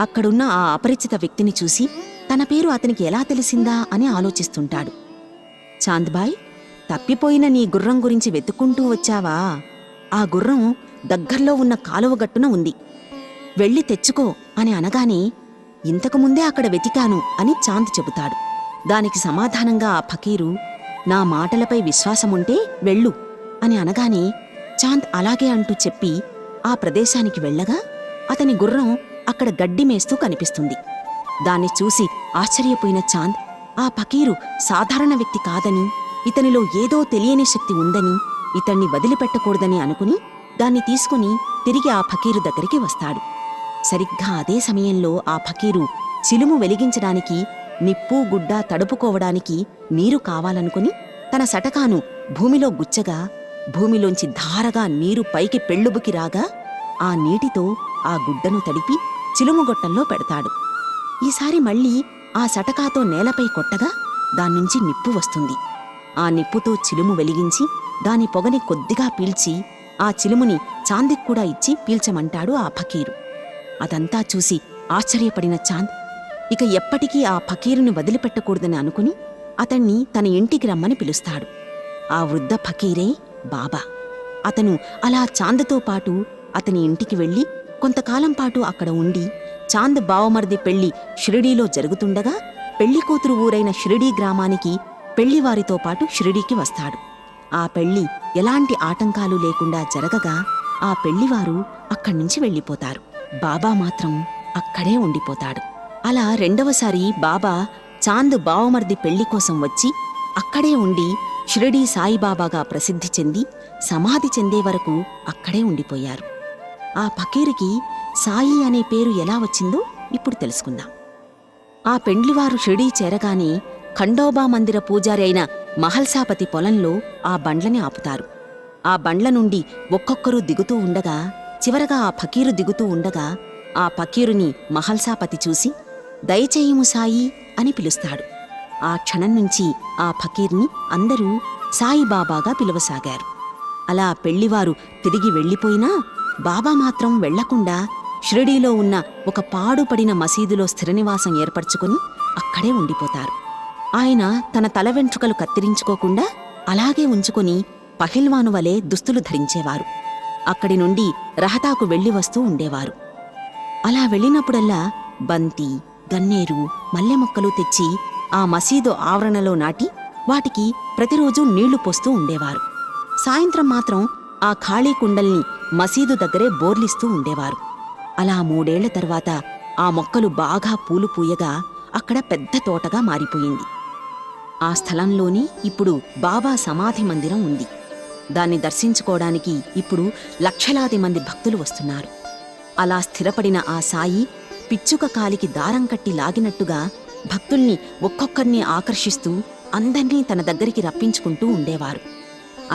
అక్కడున్న ఆ అపరిచిత వ్యక్తిని చూసి తన పేరు అతనికి ఎలా తెలిసిందా అని ఆలోచిస్తుంటాడు. చాంద్బాయ్, తప్పిపోయిన నీ గుర్రం గురించి వెతుక్కుంటూ వచ్చావా? ఆ గుర్రం దగ్గర్లో ఉన్న కాలువగట్టున ఉంది, వెళ్ళి తెచ్చుకో అని అనగానే ఇంతకుముందే అక్కడ వెతికాను అని చాంద్ చెబుతాడు. దానికి సమాధానంగా ఆ ఫకీరు, నా మాటలపై విశ్వాసముంటే వెళ్ళు అని అనగానే చాంద్ అలాగే అంటూ చెప్పి ఆ ప్రదేశానికి వెళ్ళగా అతని గుర్రం అక్కడ గడ్డి మేస్తూ కనిపిస్తుంది. దాన్ని చూసి ఆశ్చర్యపోయిన చాంద్ ఆ ఫకీరు సాధారణ వ్యక్తి కాదని, ఇతనిలో ఏదో తెలియని శక్తి ఉందని, ఇతన్ని వదిలిపెట్టకూడదని అనుకుని దాన్ని తీసుకుని తిరిగి ఆ ఫకీరు దగ్గరికి వస్తాడు. సరిగ్గా అదే సమయంలో ఆ ఫకీరు చిలుము వెలిగించడానికి నిప్పు గుడ్డ తడుపుకోవడానికి నీరు కావాలనుకుని తన సటకాను భూమిలో గుచ్చగా భూమిలోంచి ధారగా నీరు పైకి పెళ్ళుబుకి రాగా ఆ నీటితో ఆ గుడ్డను తడిపి చిలుముగొట్టంలో పెడతాడు. ఈసారి మళ్ళీ ఆ సటకాతో నేలపై కొట్టగా దాన్నుంచి నిప్పు వస్తుంది. ఆ నిప్పుతో చిలుము వెలిగించి దాని పొగని కొద్దిగా పీల్చి ఆ చిలుముని చాందిక్కూడా ఇచ్చి పీల్చమంటాడు ఆ ఫకీరు. అదంతా చూసి ఆశ్చర్యపడిన చాంద్ ఇక ఎప్పటికీ ఆ ఫకీరుని వదిలిపెట్టకూడదని అనుకుని అతన్ని తన ఇంటికి రమ్మని పిలుస్తాడు. ఆ వృద్ధ ఫకీరే బాబా. అతను అలా చాంద్తో పాటు అతని ఇంటికి వెళ్ళి కొంతకాలం పాటు అక్కడ ఉండి చాంద్ బావమర్ది పెళ్లి షిరిడీలో జరుగుతుండగా పెళ్లికూతురు ఊరైన షిరిడీ గ్రామానికి పెళ్లివారితో పాటు షిరిడీకి వస్తాడు. ఆ పెళ్లి ఎలాంటి ఆటంకాలు లేకుండా జరగగా ఆ పెళ్లివారు అక్కడ్నుంచి వెళ్ళిపోతారు. బాబా మాత్రం అక్కడే ఉండిపోతాడు. అలా రెండవసారి బాబా చాంద్ బావమర్ది పెళ్లి కోసం వచ్చి అక్కడే ఉండి షిరిడీ సాయిబాబాగా ప్రసిద్ధి చెంది సమాధి చెందే వరకు అక్కడే ఉండిపోయారు. ఆ ఫకీరుకి సాయి అనే పేరు ఎలా వచ్చిందో ఇప్పుడు తెలుసుకుందాం. ఆ పెండ్లివారు షిరిడీ చేరగానే ఖండోబా మందిర పూజారి అయిన మహల్సాపతి పొలంలో ఆ బండ్లని ఆపుతారు. ఆ బండ్ల నుండి ఒక్కొక్కరూ దిగుతూ ఉండగా, చివరగా ఆ ఫకీరు దిగుతూ ఉండగా, ఆ ఫకీరుని మహల్సాపతి చూసి దయచేయుము సాయి అని పిలుస్తాడు. ఆ క్షణం నుంచి ఆ ఫకీర్ని అందరూ సాయిబాబాగా పిలువసాగారు. అలా పెళ్లివారు తిరిగి వెళ్ళిపోయినా బాబా మాత్రం వెళ్లకుండా షిరిడీలో ఉన్న ఒక పాడుపడిన మసీదులో స్థిరనివాసం ఏర్పరచుకుని అక్కడే ఉండిపోతారు. ఆయన తన తల వెంట్రుకలు కత్తిరించుకోకుండా అలాగే ఉంచుకొని పహిల్వాను వలె దుస్తులు ధరించేవారు. అక్కడి నుండి రహతాకు వెళ్లి వస్తూ ఉండేవారు. అలా వెళ్ళినప్పుడల్లా బంతి, గన్నేరు, మల్లె మొక్కలు తెచ్చి ఆ మసీదు ఆవరణలో నాటి వాటికి ప్రతిరోజూ నీళ్లు పోస్తూ ఉండేవారు. సాయంత్రం మాత్రం ఆ ఖాళీ కుండల్ని మసీదు దగ్గరే బోర్లిస్తూ ఉండేవారు. అలా 3 ఏళ్ల తర్వాత ఆ మొక్కలు బాగా పూలు పూయగా అక్కడ పెద్ద తోటగా మారిపోయింది. ఆ స్థలంలోనే ఇప్పుడు బాబా సమాధి మందిరం ఉంది. దాన్ని దర్శించుకోవడానికి ఇప్పుడు లక్షలాది మంది భక్తులు వస్తున్నారు. అలా స్థిరపడిన ఆ సాయి పిచ్చుక కాలికి దారం కట్టి లాగినట్టుగా భక్తుల్ని ఒక్కొక్కర్ని ఆకర్షిస్తూ అందర్నీ తన దగ్గరికి రప్పించుకుంటూ ఉండేవారు.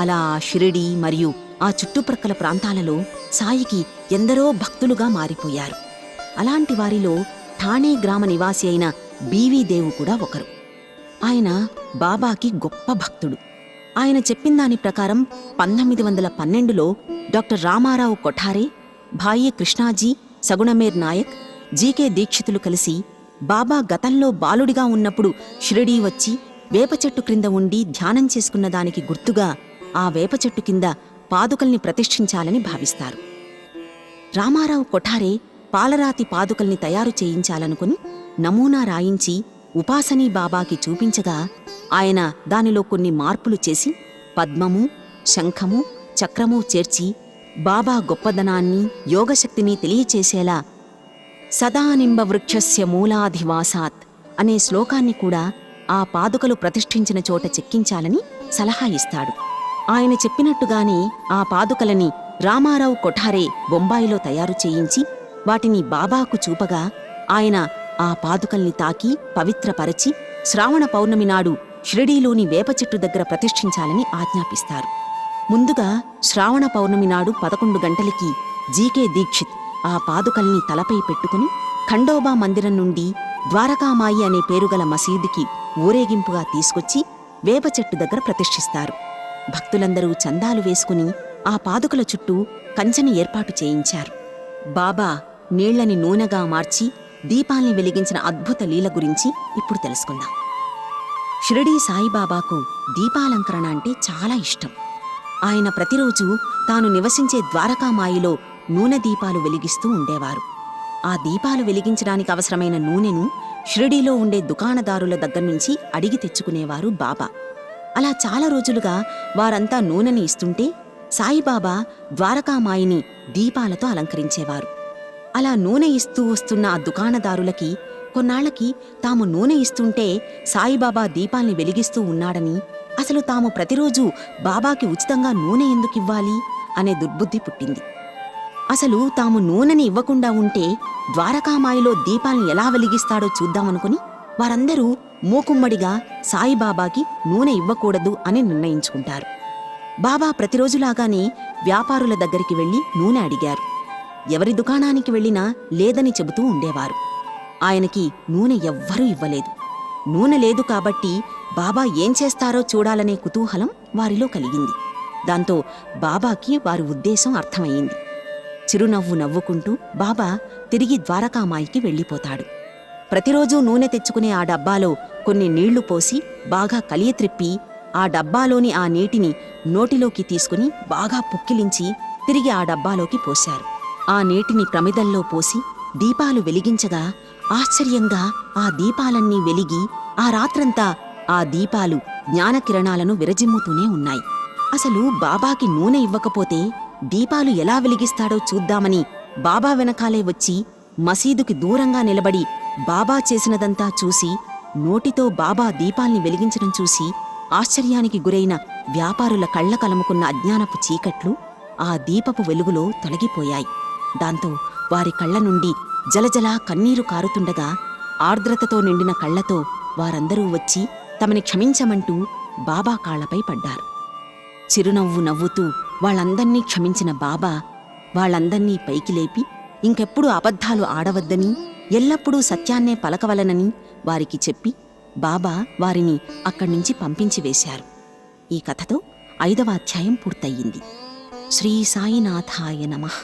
అలా ఆ షిరిడీ మరియు ఆ చుట్టుప్రక్కల ప్రాంతాలలో సాయికి ఎందరో భక్తులుగా మారిపోయారు. అలాంటి వారిలో ఠాణే గ్రామ నివాసి అయిన బీవీదేవు కూడా ఒకరు. ఆయన బాబాకి గొప్ప భక్తుడు. ఆయన చెప్పిందాని ప్రకారం 1912లో డాక్టర్ రామారావు కొఠారే, భాయి కృష్ణాజీ, సగుణమేర్ నాయక్, జీకే దీక్షితులు కలిసి బాబా గతంలో బాలుడిగా ఉన్నప్పుడు షిరిడీ వచ్చి వేపచెట్టు క్రింద ఉండి ధ్యానం చేసుకున్న దానికి గుర్తుగా ఆ వేపచెట్టు కింద పాదుకల్ని ప్రతిష్ఠించాలని భావిస్తారు. రామారావు కొఠారే పాలరాతి పాదుకల్ని తయారు చేయించాలనుకుని నమూనా రాయించి ఉపాసనీ బాబాకి చూపించగా ఆయన దానిలో కొన్ని మార్పులు చేసి పద్మము, శంఖము, చక్రము చేర్చి బాబా గొప్పదనాన్ని, యోగశక్తిని తెలియచేసేలా సదానింబ వృక్షస్య మూలాధివాసాత్ అనే శ్లోకాన్ని కూడా ఆ పాదుకలు ప్రతిష్ఠించిన చోట చెక్కించాలని సలహా ఇస్తాడు. ఆయన చెప్పినట్టుగానే ఆ పాదుకలని రామారావు కొఠారే బొంబాయిలో తయారు చేయించి వాటిని బాబాకు చూపగా ఆయన ఆ పాదుకల్ని తాకి పవిత్రపరచి శ్రావణ పౌర్ణమి నాడు షిరిడీలోని వేపచెట్టు దగ్గర ప్రతిష్ఠించాలని ఆజ్ఞాపిస్తారు. ముందుగా శ్రావణ పౌర్ణమి నాడు 11 గంటలకి జీకే దీక్షిత్ ఆ పాదుకల్ని తలపై పెట్టుకుని ఖండోబా మందిరం నుండి ద్వారకామాయి అనే పేరుగల మసీదుకి ఊరేగింపుగా తీసుకొచ్చి వేపచెట్టు దగ్గర ప్రతిష్ఠిస్తారు. భక్తులందరూ చందాలు వేసుకుని ఆ పాదుకల చుట్టూ కంచెని ఏర్పాటు చేయించారు. బాబా నీళ్లని నూనెగా మార్చి దీపాల్ని వెలిగించిన అద్భుత లీల గురించి ఇప్పుడు తెలుసుకుందాం. షిరిడీ సాయిబాబాకు దీపాలంకరణ అంటే చాలా ఇష్టం. ఆయన ప్రతిరోజు తాను నివసించే ద్వారకామాయిలో నూనె దీపాలు వెలిగిస్తూ ఉండేవారు. ఆ దీపాలు వెలిగించడానికి అవసరమైన నూనెను షిరిడీలో ఉండే దుకాణదారుల దగ్గర్నుంచి అడిగి తెచ్చుకునేవారు బాబా. అలా చాలా రోజులుగా వారంతా నూనెని ఇస్తుంటే సాయిబాబా ద్వారకామాయిని దీపాలతో అలంకరించేవారు. అలా నూనె ఇస్తూ వస్తున్న ఆ దుకాణదారులకి కొన్నాళ్లకి తాము నూనె ఇస్తుంటే సాయిబాబా దీపాల్ని వెలిగిస్తూ ఉన్నాడని, అసలు తాము ప్రతిరోజూ బాబాకి ఉచితంగా నూనె ఎందుకివ్వాలి అనే దుర్బుద్ధి పుట్టింది. అసలు తాము నూనెని ఇవ్వకుండా ఉంటే ద్వారకామాయిలో దీపాల్ని ఎలా వెలిగిస్తాడో చూద్దామనుకుని వారందరూ మూకుమ్మడిగా సాయిబాబాకి నూనె ఇవ్వకూడదు అని నిర్ణయించుకుంటారు. బాబా ప్రతిరోజులాగానే వ్యాపారుల దగ్గరికి వెళ్లి నూనె అడిగారు. ఎవరి దుకాణానికి వెళ్లినా లేదని చెబుతూ ఉండేవారు. ఆయనకి నూనె ఎవ్వరూ ఇవ్వలేదు. నూనె లేదు కాబట్టి బాబా ఏం చేస్తారో చూడాలనే కుతూహలం వారిలో కలిగింది. దాంతో బాబాకి వారి ఉద్దేశం అర్థమయ్యింది. చిరునవ్వు నవ్వుకుంటూ బాబా తిరిగి ద్వారకామాయికి వెళ్ళిపోతాడు. ప్రతిరోజూ నూనె తెచ్చుకునే ఆ డబ్బాలో కొన్ని నీళ్లు పోసి బాగా కలియత్రిప్పి ఆ డబ్బాలోని ఆ నీటిని నోటిలోకి తీసుకుని బాగా పుక్కిలించి తిరిగి ఆ డబ్బాలోకి పోశారు. ఆ నీటిని ప్రమిదల్లో పోసి దీపాలు వెలిగించగా ఆశ్చర్యంగా ఆ దీపాలన్నీ వెలిగి ఆ రాత్రంతా ఆ దీపాలు జ్ఞానకిరణాలను విరజిమ్ముతూనే ఉన్నాయి. అసలు బాబాకి నూనె ఇవ్వకపోతే దీపాలు ఎలా వెలిగిస్తాడో చూద్దామని బాబా వెనకాలే వచ్చి మసీదుకి దూరంగా నిలబడి బాబా చేసినదంతా చూసి నోటితో బాబా దీపాల్ని వెలిగించడం చూసి ఆశ్చర్యానికి గురైన వ్యాపారుల కళ్లకలముకున్న అజ్ఞానపు చీకట్లు ఆ దీపపు వెలుగులో తొలగిపోయాయి. దాంతో వారి కళ్ల నుండి జలజలా కన్నీరు కారుతుండగా ఆర్ద్రతతో నిండిన కళ్లతో వారందరూ వచ్చి తమని క్షమించమంటూ బాబా కాళ్లపై పడ్డారు. చిరునవ్వు నవ్వుతూ వాళ్ళందర్నీ క్షమించిన బాబా వాళ్ళందర్నీ పైకి లేపి ఇంకెప్పుడు అబద్ధాలు ఆడవద్దని, ఎల్లప్పుడూ సత్యాన్నే పలకవలనని వారికి చెప్పి బాబా వారిని అక్కడ్నుంచి పంపించివేశారు. ఈ కథతో 5వ అధ్యాయం పూర్తయింది. శ్రీ సాయినాథాయ నమః.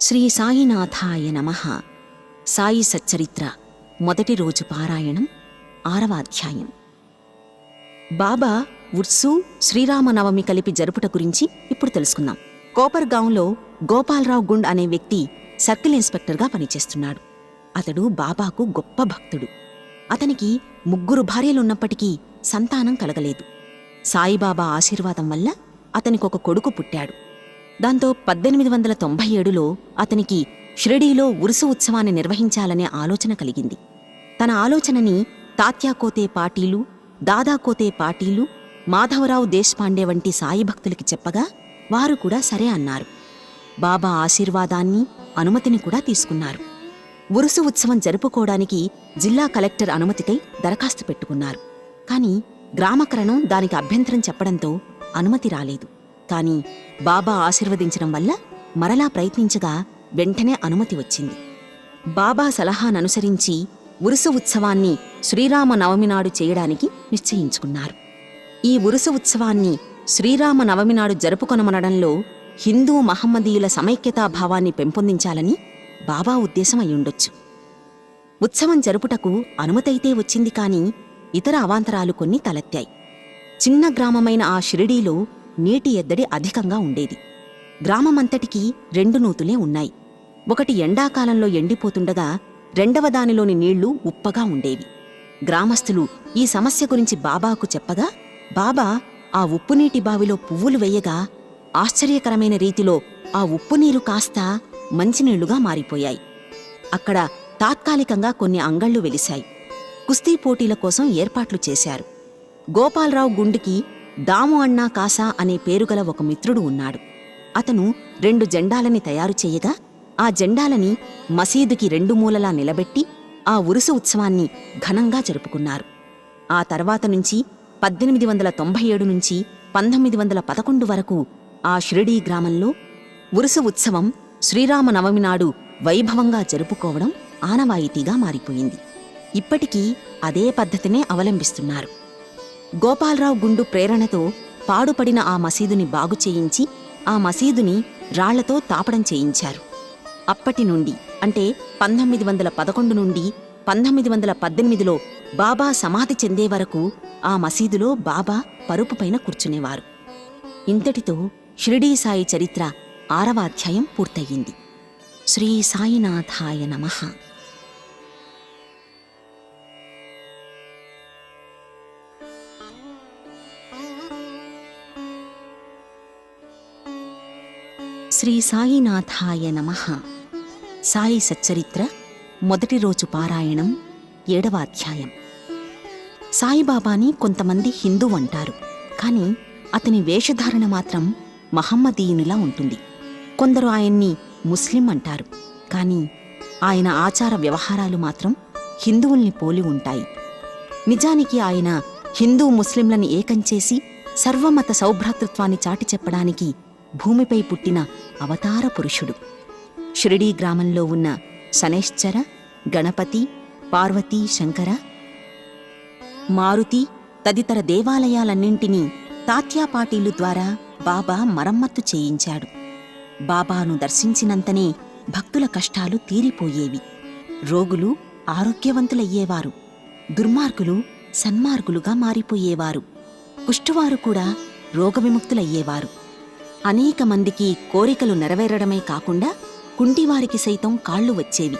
శ్రీ సాయినాథాయ నమః. సాయి సచ్చరిత్ర మొదటి రోజు పారాయణం 6వ అధ్యాయం. బాబా ఉర్సు శ్రీరామనవమి కలిపి జరుపుట గురించి ఇప్పుడు తెలుసుకుందాం. కోపర్గాంలో గోపాలరావు గుండ్ అనే వ్యక్తి సర్కిల్ ఇన్స్పెక్టర్గా పనిచేస్తున్నాడు. అతడు బాబాకు గొప్ప భక్తుడు. అతనికి 3 భార్యలున్నప్పటికీ సంతానం కలగలేదు. సాయిబాబా ఆశీర్వాదం వల్ల అతనికొక కొడుకు పుట్టాడు. దాంతో 1897లో అతనికి షిరిడీలో ఉరుసు ఉత్సవాన్ని నిర్వహించాలనే ఆలోచన కలిగింది. తన ఆలోచనని తాత్యాకోతే పాటీలు, దాదాకోతే పాటీలు, మాధవరావు దేశ్పాండే వంటి సాయి భక్తులకి చెప్పగా వారు కూడా సరే అన్నారు. బాబా ఆశీర్వాదాన్ని, అనుమతిని కూడా తీసుకున్నారు. ఉరుసు ఉత్సవం జరుపుకోవడానికి జిల్లా కలెక్టర్ అనుమతికై దరఖాస్తు పెట్టుకున్నారు. కాని గ్రామకరణం దానికి అభ్యంతరం చెప్పడంతో అనుమతి రాలేదు. కాని బాబా ఆశీర్వదించడం వల్ల మరలా ప్రయత్నించగా వెంటనే అనుమతి వచ్చింది. బాబా సలహాననుసరించి ఉరుసు ఉత్సవాన్ని శ్రీరామనవమి నాడు చేయడానికి నిశ్చయించుకున్నారు. ఈ ఉరుసు ఉత్సవాన్ని శ్రీరామనవమి నాడు జరుపుకొనమనడంలో హిందూ మహమ్మదీయుల సమైక్యతాభావాన్ని పెంపొందించాలని బాబా ఉద్దేశం అయ్యుండొచ్చు. ఉత్సవం జరుపుటకు అనుమతైతే వచ్చింది కాని ఇతర అవాంతరాలు కొన్ని తలెత్తాయి. చిన్న గ్రామమైన ఆ షిరిడీలో నీటి ఎద్దడి అధికంగా ఉండేది. గ్రామమంతటికీ 2 నూతులే ఉన్నాయి. ఒకటి ఎండాకాలంలో ఎండిపోతుండగా రెండవ దానిలోని నీళ్లు ఉప్పగా ఉండేవి. గ్రామస్తులు ఈ సమస్య గురించి బాబాకు చెప్పగా బాబా ఆ ఉప్పునీటి బావిలో పువ్వులు వెయ్యగా ఆశ్చర్యకరమైన రీతిలో ఆ ఉప్పునీరు కాస్త మంచినీళ్లుగా మారిపోయాయి. అక్కడ తాత్కాలికంగా కొన్ని అంగళ్ళు వెలిశాయి. కుస్తీ పోటీల కోసం ఏర్పాట్లు చేశారు. గోపాలరావు గుండుకి దాము అన్నా కాసా అనే పేరుగల ఒక మిత్రుడు ఉన్నాడు. అతను 2 జెండాలని తయారు చేయగా ఆ జెండాలని మసీదుకి 2 మూలలా నిలబెట్టి ఆ ఉరుసు ఉత్సవాన్ని ఘనంగా జరుపుకున్నారు. ఆ తర్వాత నుంచి 1897 నుంచి 1911 వరకు ఆ షిరిడీ గ్రామంలో ఉరుసు ఉత్సవం శ్రీరామనవమి నాడు వైభవంగా జరుపుకోవడం ఆనవాయితీగా మారిపోయింది. ఇప్పటికీ అదే పద్ధతినే అవలంబిస్తున్నారు. గోపాలరావు గుండు ప్రేరణతో పాడుపడిన ఆ మసీదుని బాగు చేయించి ఆ మసీదుని రాళ్లతో తాపడం చేయించారు. అప్పటి నుండి అంటే 1911 నుండి 1918లో బాబా సమాధి చెందే వరకు ఆ మసీదులో బాబా పరుపుపైన కూర్చునేవారు. ఇంతటితో షిరిడీ సాయి చరిత్ర 6వ అధ్యాయం పూర్తయింది. శ్రీ సాయినాథాయ నమః. శ్రీ సాయినాథాయ నమః. సాయి సచ్చరిత్ర మొదటి రోజు పారాయణం 7వ అధ్యాయం. సాయిబాబాని కొంతమంది హిందూ అంటారు, కాని అతని వేషధారణ మాత్రం మహమ్మదీయునిలా ఉంటుంది. కొందరు ఆయన్ని ముస్లిం అంటారు, కాని ఆయన ఆచార వ్యవహారాలు మాత్రం హిందువుల్ని పోలి ఉంటాయి. నిజానికి ఆయన హిందూ ముస్లింలని ఏకం చేసి సర్వమత సౌభ్రాతృత్వాన్ని చాటి చెప్పడానికి భూమిపై పుట్టిన అవతార పురుషుడు. షిరిడీ గ్రామంలో ఉన్న శనైశ్చర, గణపతి, పార్వతీ, శంకర, మారుతి తదితర దేవాలయాలన్నింటినీ తాత్యాపాటీలు ద్వారా బాబా మరమ్మత్తు చేయించాడు. బాబాను దర్శించినంతనే భక్తుల కష్టాలు తీరిపోయేవి. రోగులు ఆరోగ్యవంతులయ్యేవారు. దుర్మార్గులు సన్మార్గులుగా మారిపోయేవారు. కుష్ఠువారు కూడా రోగవిముక్తులయ్యేవారు. అనేక మందికి కోరికలు నెరవేరడమే కాకుండా కుంటివారికి సైతం కాళ్లు వచ్చేవి.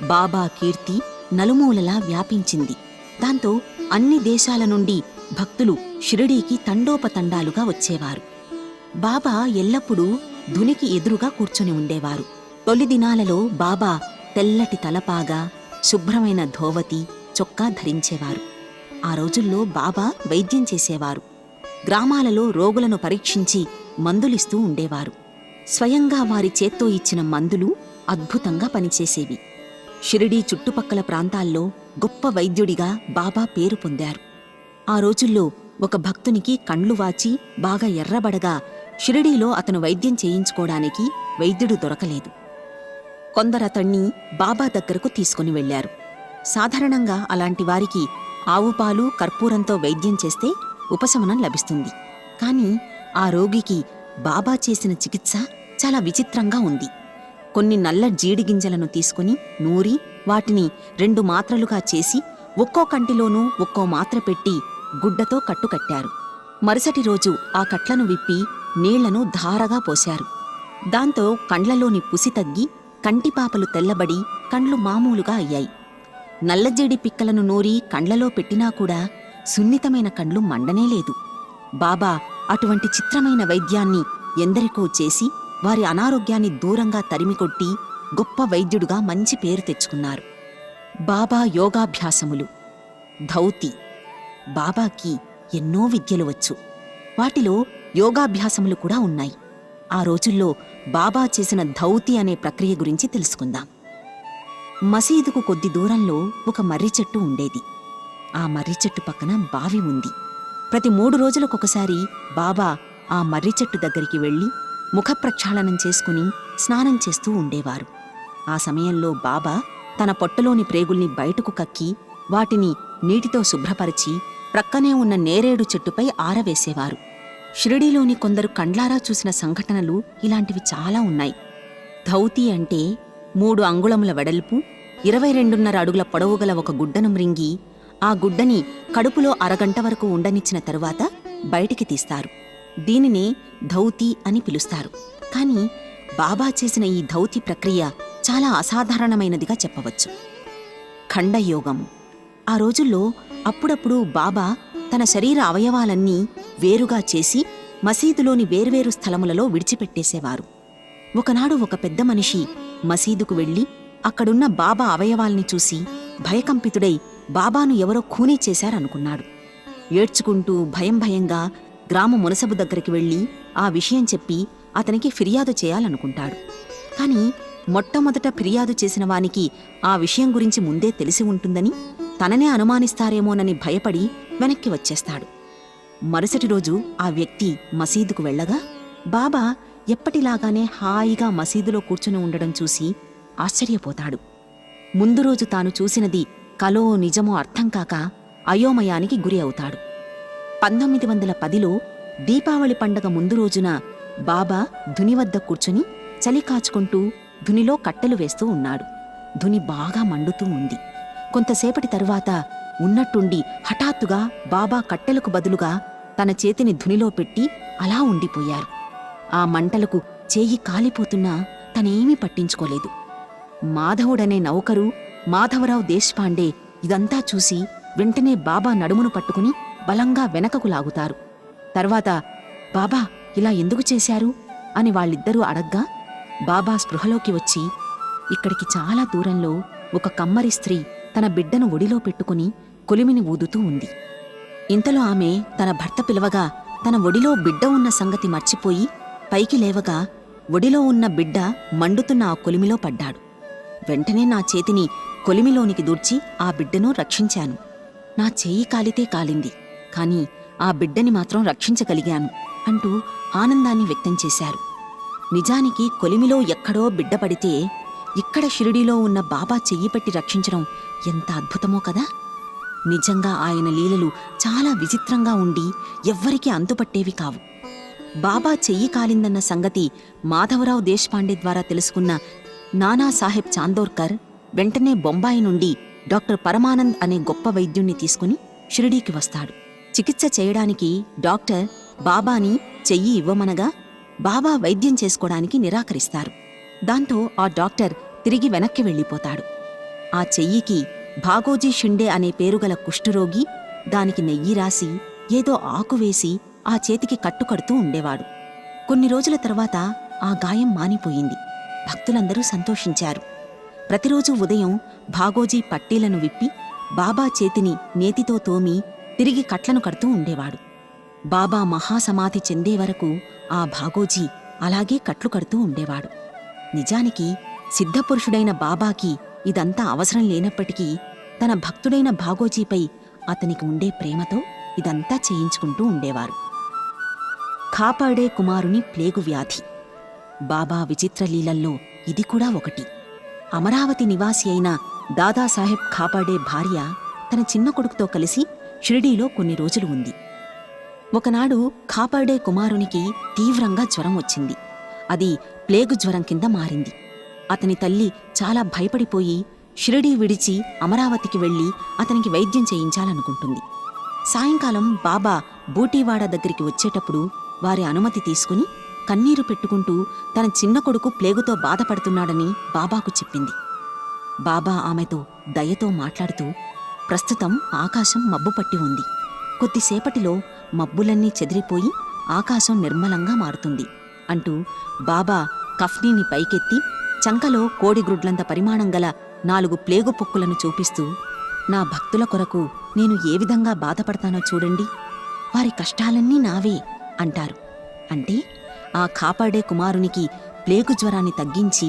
బాబా కీర్తి నలుమూలలా వ్యాపించింది. దాంతో అన్ని దేశాల నుండి భక్తులు షిరిడీకి తండోపతండాలుగా వచ్చేవారు. బాబా ఎల్లప్పుడూ ధునికి ఎదురుగా కూర్చొని ఉండేవారు. తొలి దినాలలో బాబా తెల్లటి తలపాగా, శుభ్రమైన ధోవతి, చొక్కా ధరించేవారు. ఆ రోజుల్లో బాబా వైద్యం చేసేవారు. గ్రామాలలో రోగులను పరీక్షించి మందులిస్తూ ఉండేవారు. స్వయంగా వారి చేత్తో ఇచ్చిన మందులు అద్భుతంగా పనిచేసేవి. షిరిడీ చుట్టుపక్కల ప్రాంతాల్లో గొప్ప వైద్యుడిగా బాబా పేరు పొందారు. ఆ రోజుల్లో ఒక భక్తునికి కండ్లు వాచి బాగా ఎర్రబడగా షిరిడీలో అతను వైద్యం చేయించుకోవడానికి వైద్యుడు దొరకలేదు. కొందరతణ్ణి బాబా దగ్గరకు తీసుకుని వెళ్లారు. సాధారణంగా అలాంటి వారికి ఆవుపాలు, కర్పూరంతో వైద్యం చేస్తే ఉపశమనం లభిస్తుంది. కాని ఆ రోగికి బాబా చేసిన చికిత్స చాలా విచిత్రంగా ఉంది. కొన్ని నల్ల జీడిగింజలను తీసుకుని నూరి వాటిని 2 మాత్రలుగా చేసి ఒక్కో కంటిలోనూ ఒక్కో మాత్ర పెట్టి గుడ్డతో కట్టుకట్టారు. మరుసటి రోజు ఆ కట్లను విప్పి నీళ్లను ధారగా పోశారు. దాంతో కండ్లలోని పుసి తగ్గి కంటిపాపలు తెల్లబడి కండ్లు మామూలుగా అయ్యాయి. నల్లజేడి పిక్కలను నూరి కండ్లలో పెట్టినా కూడా సున్నితమైన కండ్లు మండనేలేదు. బాబా అటువంటి చిత్రమైన వైద్యాన్ని ఎందరికో చేసి వారి అనారోగ్యాన్ని దూరంగా తరిమికొట్టి గొప్ప వైద్యుడుగా మంచి పేరు తెచ్చుకున్నారు. బాబా యోగాభ్యాసములు. ధౌతి. బాబాకి ఎన్నో విద్యలు వచ్చు. వాటిలో యోగాభ్యాసములు కూడా ఉన్నాయి. ఆ రోజుల్లో బాబా చేసిన ధౌతి అనే ప్రక్రియ గురించి తెలుసుకుందాం. మసీదుకు కొద్ది దూరంలో ఒక మర్రి చెట్టు ఉండేది. ఆ మర్రి చెట్టు పక్కన బావి ఉంది. ప్రతి 3 రోజులకొకసారి బాబా ఆ మర్రి చెట్టు దగ్గరికి వెళ్లి ముఖప్రక్షాళనం చేసుకుని స్నానం చేస్తూ ఉండేవారు. ఆ సమయంలో బాబా తన పొట్టలోని ప్రేగుల్ని బయటకు కక్కి వాటిని నీటితో శుభ్రపరిచి ప్రక్కనే ఉన్న నేరేడు చెట్టుపై ఆరవేసేవారు. షిరిడీలోని కొందరు కండ్లారా చూసిన సంఘటనలు ఇలాంటివి చాలా ఉన్నాయి. ధౌతి అంటే 3 అంగుళముల వెడల్పు, 22.5 అడుగుల పొడవుగల ఒక గుడ్డను మ్రింగి ఆ గుడ్డని కడుపులో అరగంట వరకు ఉండనిచ్చిన తరువాత బయటికి తీస్తారు. దీనినే ధౌతి అని పిలుస్తారు. కాని బాబా చేసిన ఈ ధౌతి ప్రక్రియ చాలా అసాధారణమైనదిగా చెప్పవచ్చు. ఖండయోగము. ఆ రోజుల్లో అప్పుడప్పుడు బాబా తన శరీర అవయవాలన్నీ వేరుగా చేసి మసీదులోని వేర్వేరు స్థలములలో విడిచిపెట్టేసేవారు. ఒకనాడు ఒక పెద్ద మనిషి మసీదుకు వెళ్లి అక్కడున్న బాబా అవయవాల్ని చూసి భయకంపితుడై బాబాను ఎవరో ఖూనీ చేశారనుకున్నాడు. ఏడ్చుకుంటూ భయంగా గ్రామ మునసబు దగ్గరికి వెళ్లి ఆ విషయం చెప్పి అతనికి ఫిర్యాదు చేయాలనుకుంటాడు. కాని మొట్టమొదట ఫిర్యాదు చేసిన వానికి ఆ విషయం గురించి ముందే తెలిసి ఉంటుందని, తననే అనుమానిస్తారేమోనని భయపడి వెనక్కి వచ్చేస్తాడు. మరుసటి రోజు ఆ వ్యక్తి మసీదుకు వెళ్లగా బాబా ఎప్పటిలాగానే హాయిగా మసీదులో కూర్చుని ఉండడం చూసి ఆశ్చర్యపోతాడు. ముందు రోజు తాను చూసినది కలో నిజమో అర్థం కాక అయోమయానికి గురి అవుతాడు. 1910లో దీపావళి పండగ ముందు రోజున బాబా ధుని వద్ద కూర్చుని చలి కాచుకుంటూ ధునిలో కట్టెలు వేస్తూ ఉన్నాడు. ధుని బాగా మండుతూ ఉంది. కొంతసేపటి తరువాత ఉన్నట్టుండి హఠాత్తుగా బాబా కట్టెలకు బదులుగా తన చేతిని ధునిలో పెట్టి అలా ఉండిపోయారు. ఆ మంటలకు చేయి కాలిపోతున్నా తనేమీ పట్టించుకోలేదు. మాధవుడనే నౌకరు మాధవరావు దేశ్పాండే ఇదంతా చూసి వెంటనే బాబా నడుమును పట్టుకుని బలంగా వెనకకు లాగుతారు. తర్వాత బాబా ఇలా ఎందుకు చేశారు అని వాళ్ళిద్దరూ అడగ్గా బాబా స్పృహలోకి వచ్చి, ఇక్కడికి చాలా దూరంలో ఒక కమ్మరి స్త్రీ తన బిడ్డను ఒడిలో పెట్టుకుని కొలిమిని ఊదుతూ ఉంది. ఇంతలో ఆమె తన భర్త పిలవగా తన ఒడిలో బిడ్డ ఉన్న సంగతి మర్చిపోయి పైకి లేవగా ఒడిలో ఉన్న బిడ్డ మండుతున్న ఆ కొలిమిలో పడ్డాడు. వెంటనే నా చేతిని కొలిమిలోనికి దూర్చి ఆ బిడ్డను రక్షించాను. నా చేయి కాలితే కాలింది, కాని ఆ బిడ్డని మాత్రం రక్షించగలిగాను అంటూ ఆనందాన్ని వ్యక్తం చేశారు. నిజానికి కొలిమిలో ఎక్కడో బిడ్డ పడితే ఇక్కడ షిరిడీలో ఉన్న బాబా చెయ్యి పెట్టి రక్షించడం ఎంత అద్భుతమో కదా. నిజంగా ఆయన లీలలు చాలా విచిత్రంగా ఉండి ఎవ్వరికీ అంతుపట్టేవి కావు. బాబా చెయ్యి కాలిందన్న సంగతి మాధవరావు దేశ్పాండే ద్వారా తెలుసుకున్న నానాసాహెబ్ చాందోర్కర్ వెంటనే బొంబాయి నుండి డాక్టర్ పరమానంద్ అనే గొప్ప వైద్యుణ్ణి తీసుకుని షిరిడీకి వస్తాడు. చికిత్స చేయడానికి డాక్టర్ బాబాని చెయ్యి ఇవ్వమనగా బాబా వైద్యం చేసుకోవడానికి నిరాకరిస్తారు. దాంతో ఆ డాక్టర్ తిరిగి వెనక్కి వెళ్ళిపోతాడు. ఆ చెయ్యికి భాగోజీ షిండే అనే పేరుగల కుష్ఠరోగి దానికి నెయ్యి రాసి ఏదో ఆకువేసి ఆ చేతికి కట్టుకడుతూ ఉండేవాడు. కొన్ని రోజుల తర్వాత ఆ గాయం మానిపోయింది. భక్తులందరూ సంతోషించారు. ప్రతిరోజు ఉదయం భాగోజీ పట్టీలను విప్పి బాబా చేతిని నేతితో తోమి తిరిగి కట్లను కడుతూ ఉండేవాడు. బాబా మహాసమాధి చెందే వరకు ఆ భాగోజీ అలాగే కట్లు కడుతూ ఉండేవాడు. నిజానికి సిద్ధపురుషుడైన బాబాకి ఇదంతా అవసరం లేనప్పటికీ తన భక్తుడైన భాగోజీపై అతనికి ఉండే ప్రేమతో ఇదంతా చేయించుకుంటూ ఉండేవారు. ఖాపాడే కుమారుని ప్లేగు వ్యాధి. బాబా విచిత్రలీలల్లో ఇది కూడా ఒకటి. అమరావతి నివాసి అయిన దాదాసాహెబ్ ఖాపాడే భార్య తన చిన్న కొడుకుతో కలిసి షిరిడీలో కొన్ని రోజులు ఉంది. ఒకనాడు ఖాపాడే కుమారునికి తీవ్రంగా జ్వరం వచ్చింది. అది ప్లేగు జ్వరం కింద మారింది. అతని తల్లి చాలా భయపడిపోయి షిరిడీ విడిచి అమరావతికి వెళ్లి అతనికి వైద్యం చేయించాలనుకుంటుంది. సాయంకాలం బాబా బూటీవాడ దగ్గరికి వచ్చేటప్పుడు వారి అనుమతి తీసుకుని కన్నీరు పెట్టుకుంటూ తన చిన్న కొడుకు ప్లేగుతో బాధపడుతున్నాడని బాబాకు చెప్పింది. బాబా ఆమెతో దయతో మాట్లాడుతూ, ప్రస్తుతం ఆకాశం మబ్బుపట్టి ఉంది. కొద్దిసేపటిలో మబ్బులన్నీ చెదిరిపోయి ఆకాశం నిర్మలంగా మారుతుంది అంటూ బాబా కఫ్నీని పైకెత్తి చంకలో కోడిగ్రుడ్లంత పరిమాణం గల 4 ప్లేగు పొక్కులను చూపిస్తూ, నా భక్తుల కొరకు నేను ఏ విధంగా బాధపడతానో చూడండి, వారి కష్టాలన్నీ నావే అంటారు. అంటే ఆ ఖాపాడే కుమారునికి ప్లేగు జ్వరాన్ని తగ్గించి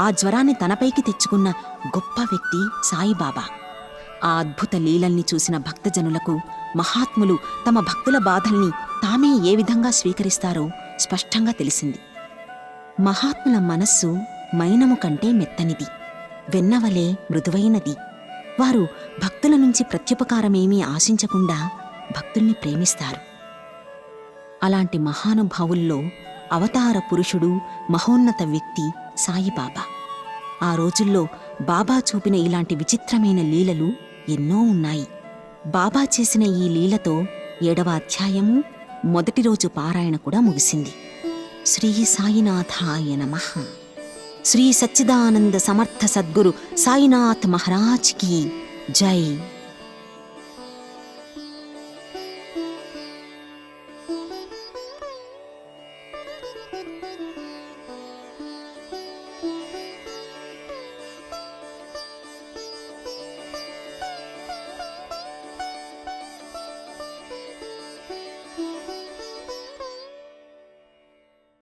ఆ జ్వరాన్ని తనపైకి తెచ్చుకున్న గొప్ప వ్యక్తి సాయిబాబా. ఆ అద్భుత లీలల్ని చూసిన భక్తజనులకు మహాత్ములు తమ భక్తుల బాధల్ని తామే ఏ విధంగా స్వీకరిస్తారో స్పష్టంగా తెలిసింది. మహాత్ముల మనస్సు మైనము కంటే మెత్తనిది, వెన్నవలే మృదువైనది. వారు భక్తుల నుంచి ప్రత్యుపకారమేమీ ఆశించకుండా భక్తుల్ని ప్రేమిస్తారు. అలాంటి మహానుభావుల్లో అవతార పురుషుడు, మహోన్నత వ్యక్తి సాయిబాబా. ఆ రోజుల్లో బాబా చూపిన ఇలాంటి విచిత్రమైన లీలలు ఎన్నో ఉన్నాయి. బాబా చేసిన ఈ లీలతో 7వ అధ్యాయము మొదటి రోజు పారాయణ కూడా ముగిసింది. శ్రీ సాయినాథాయ నమః. శ్రీ సచ్చిదానంద సమర్థ సద్గురు సాయినాథ్ మహారాజ్ కీ జై.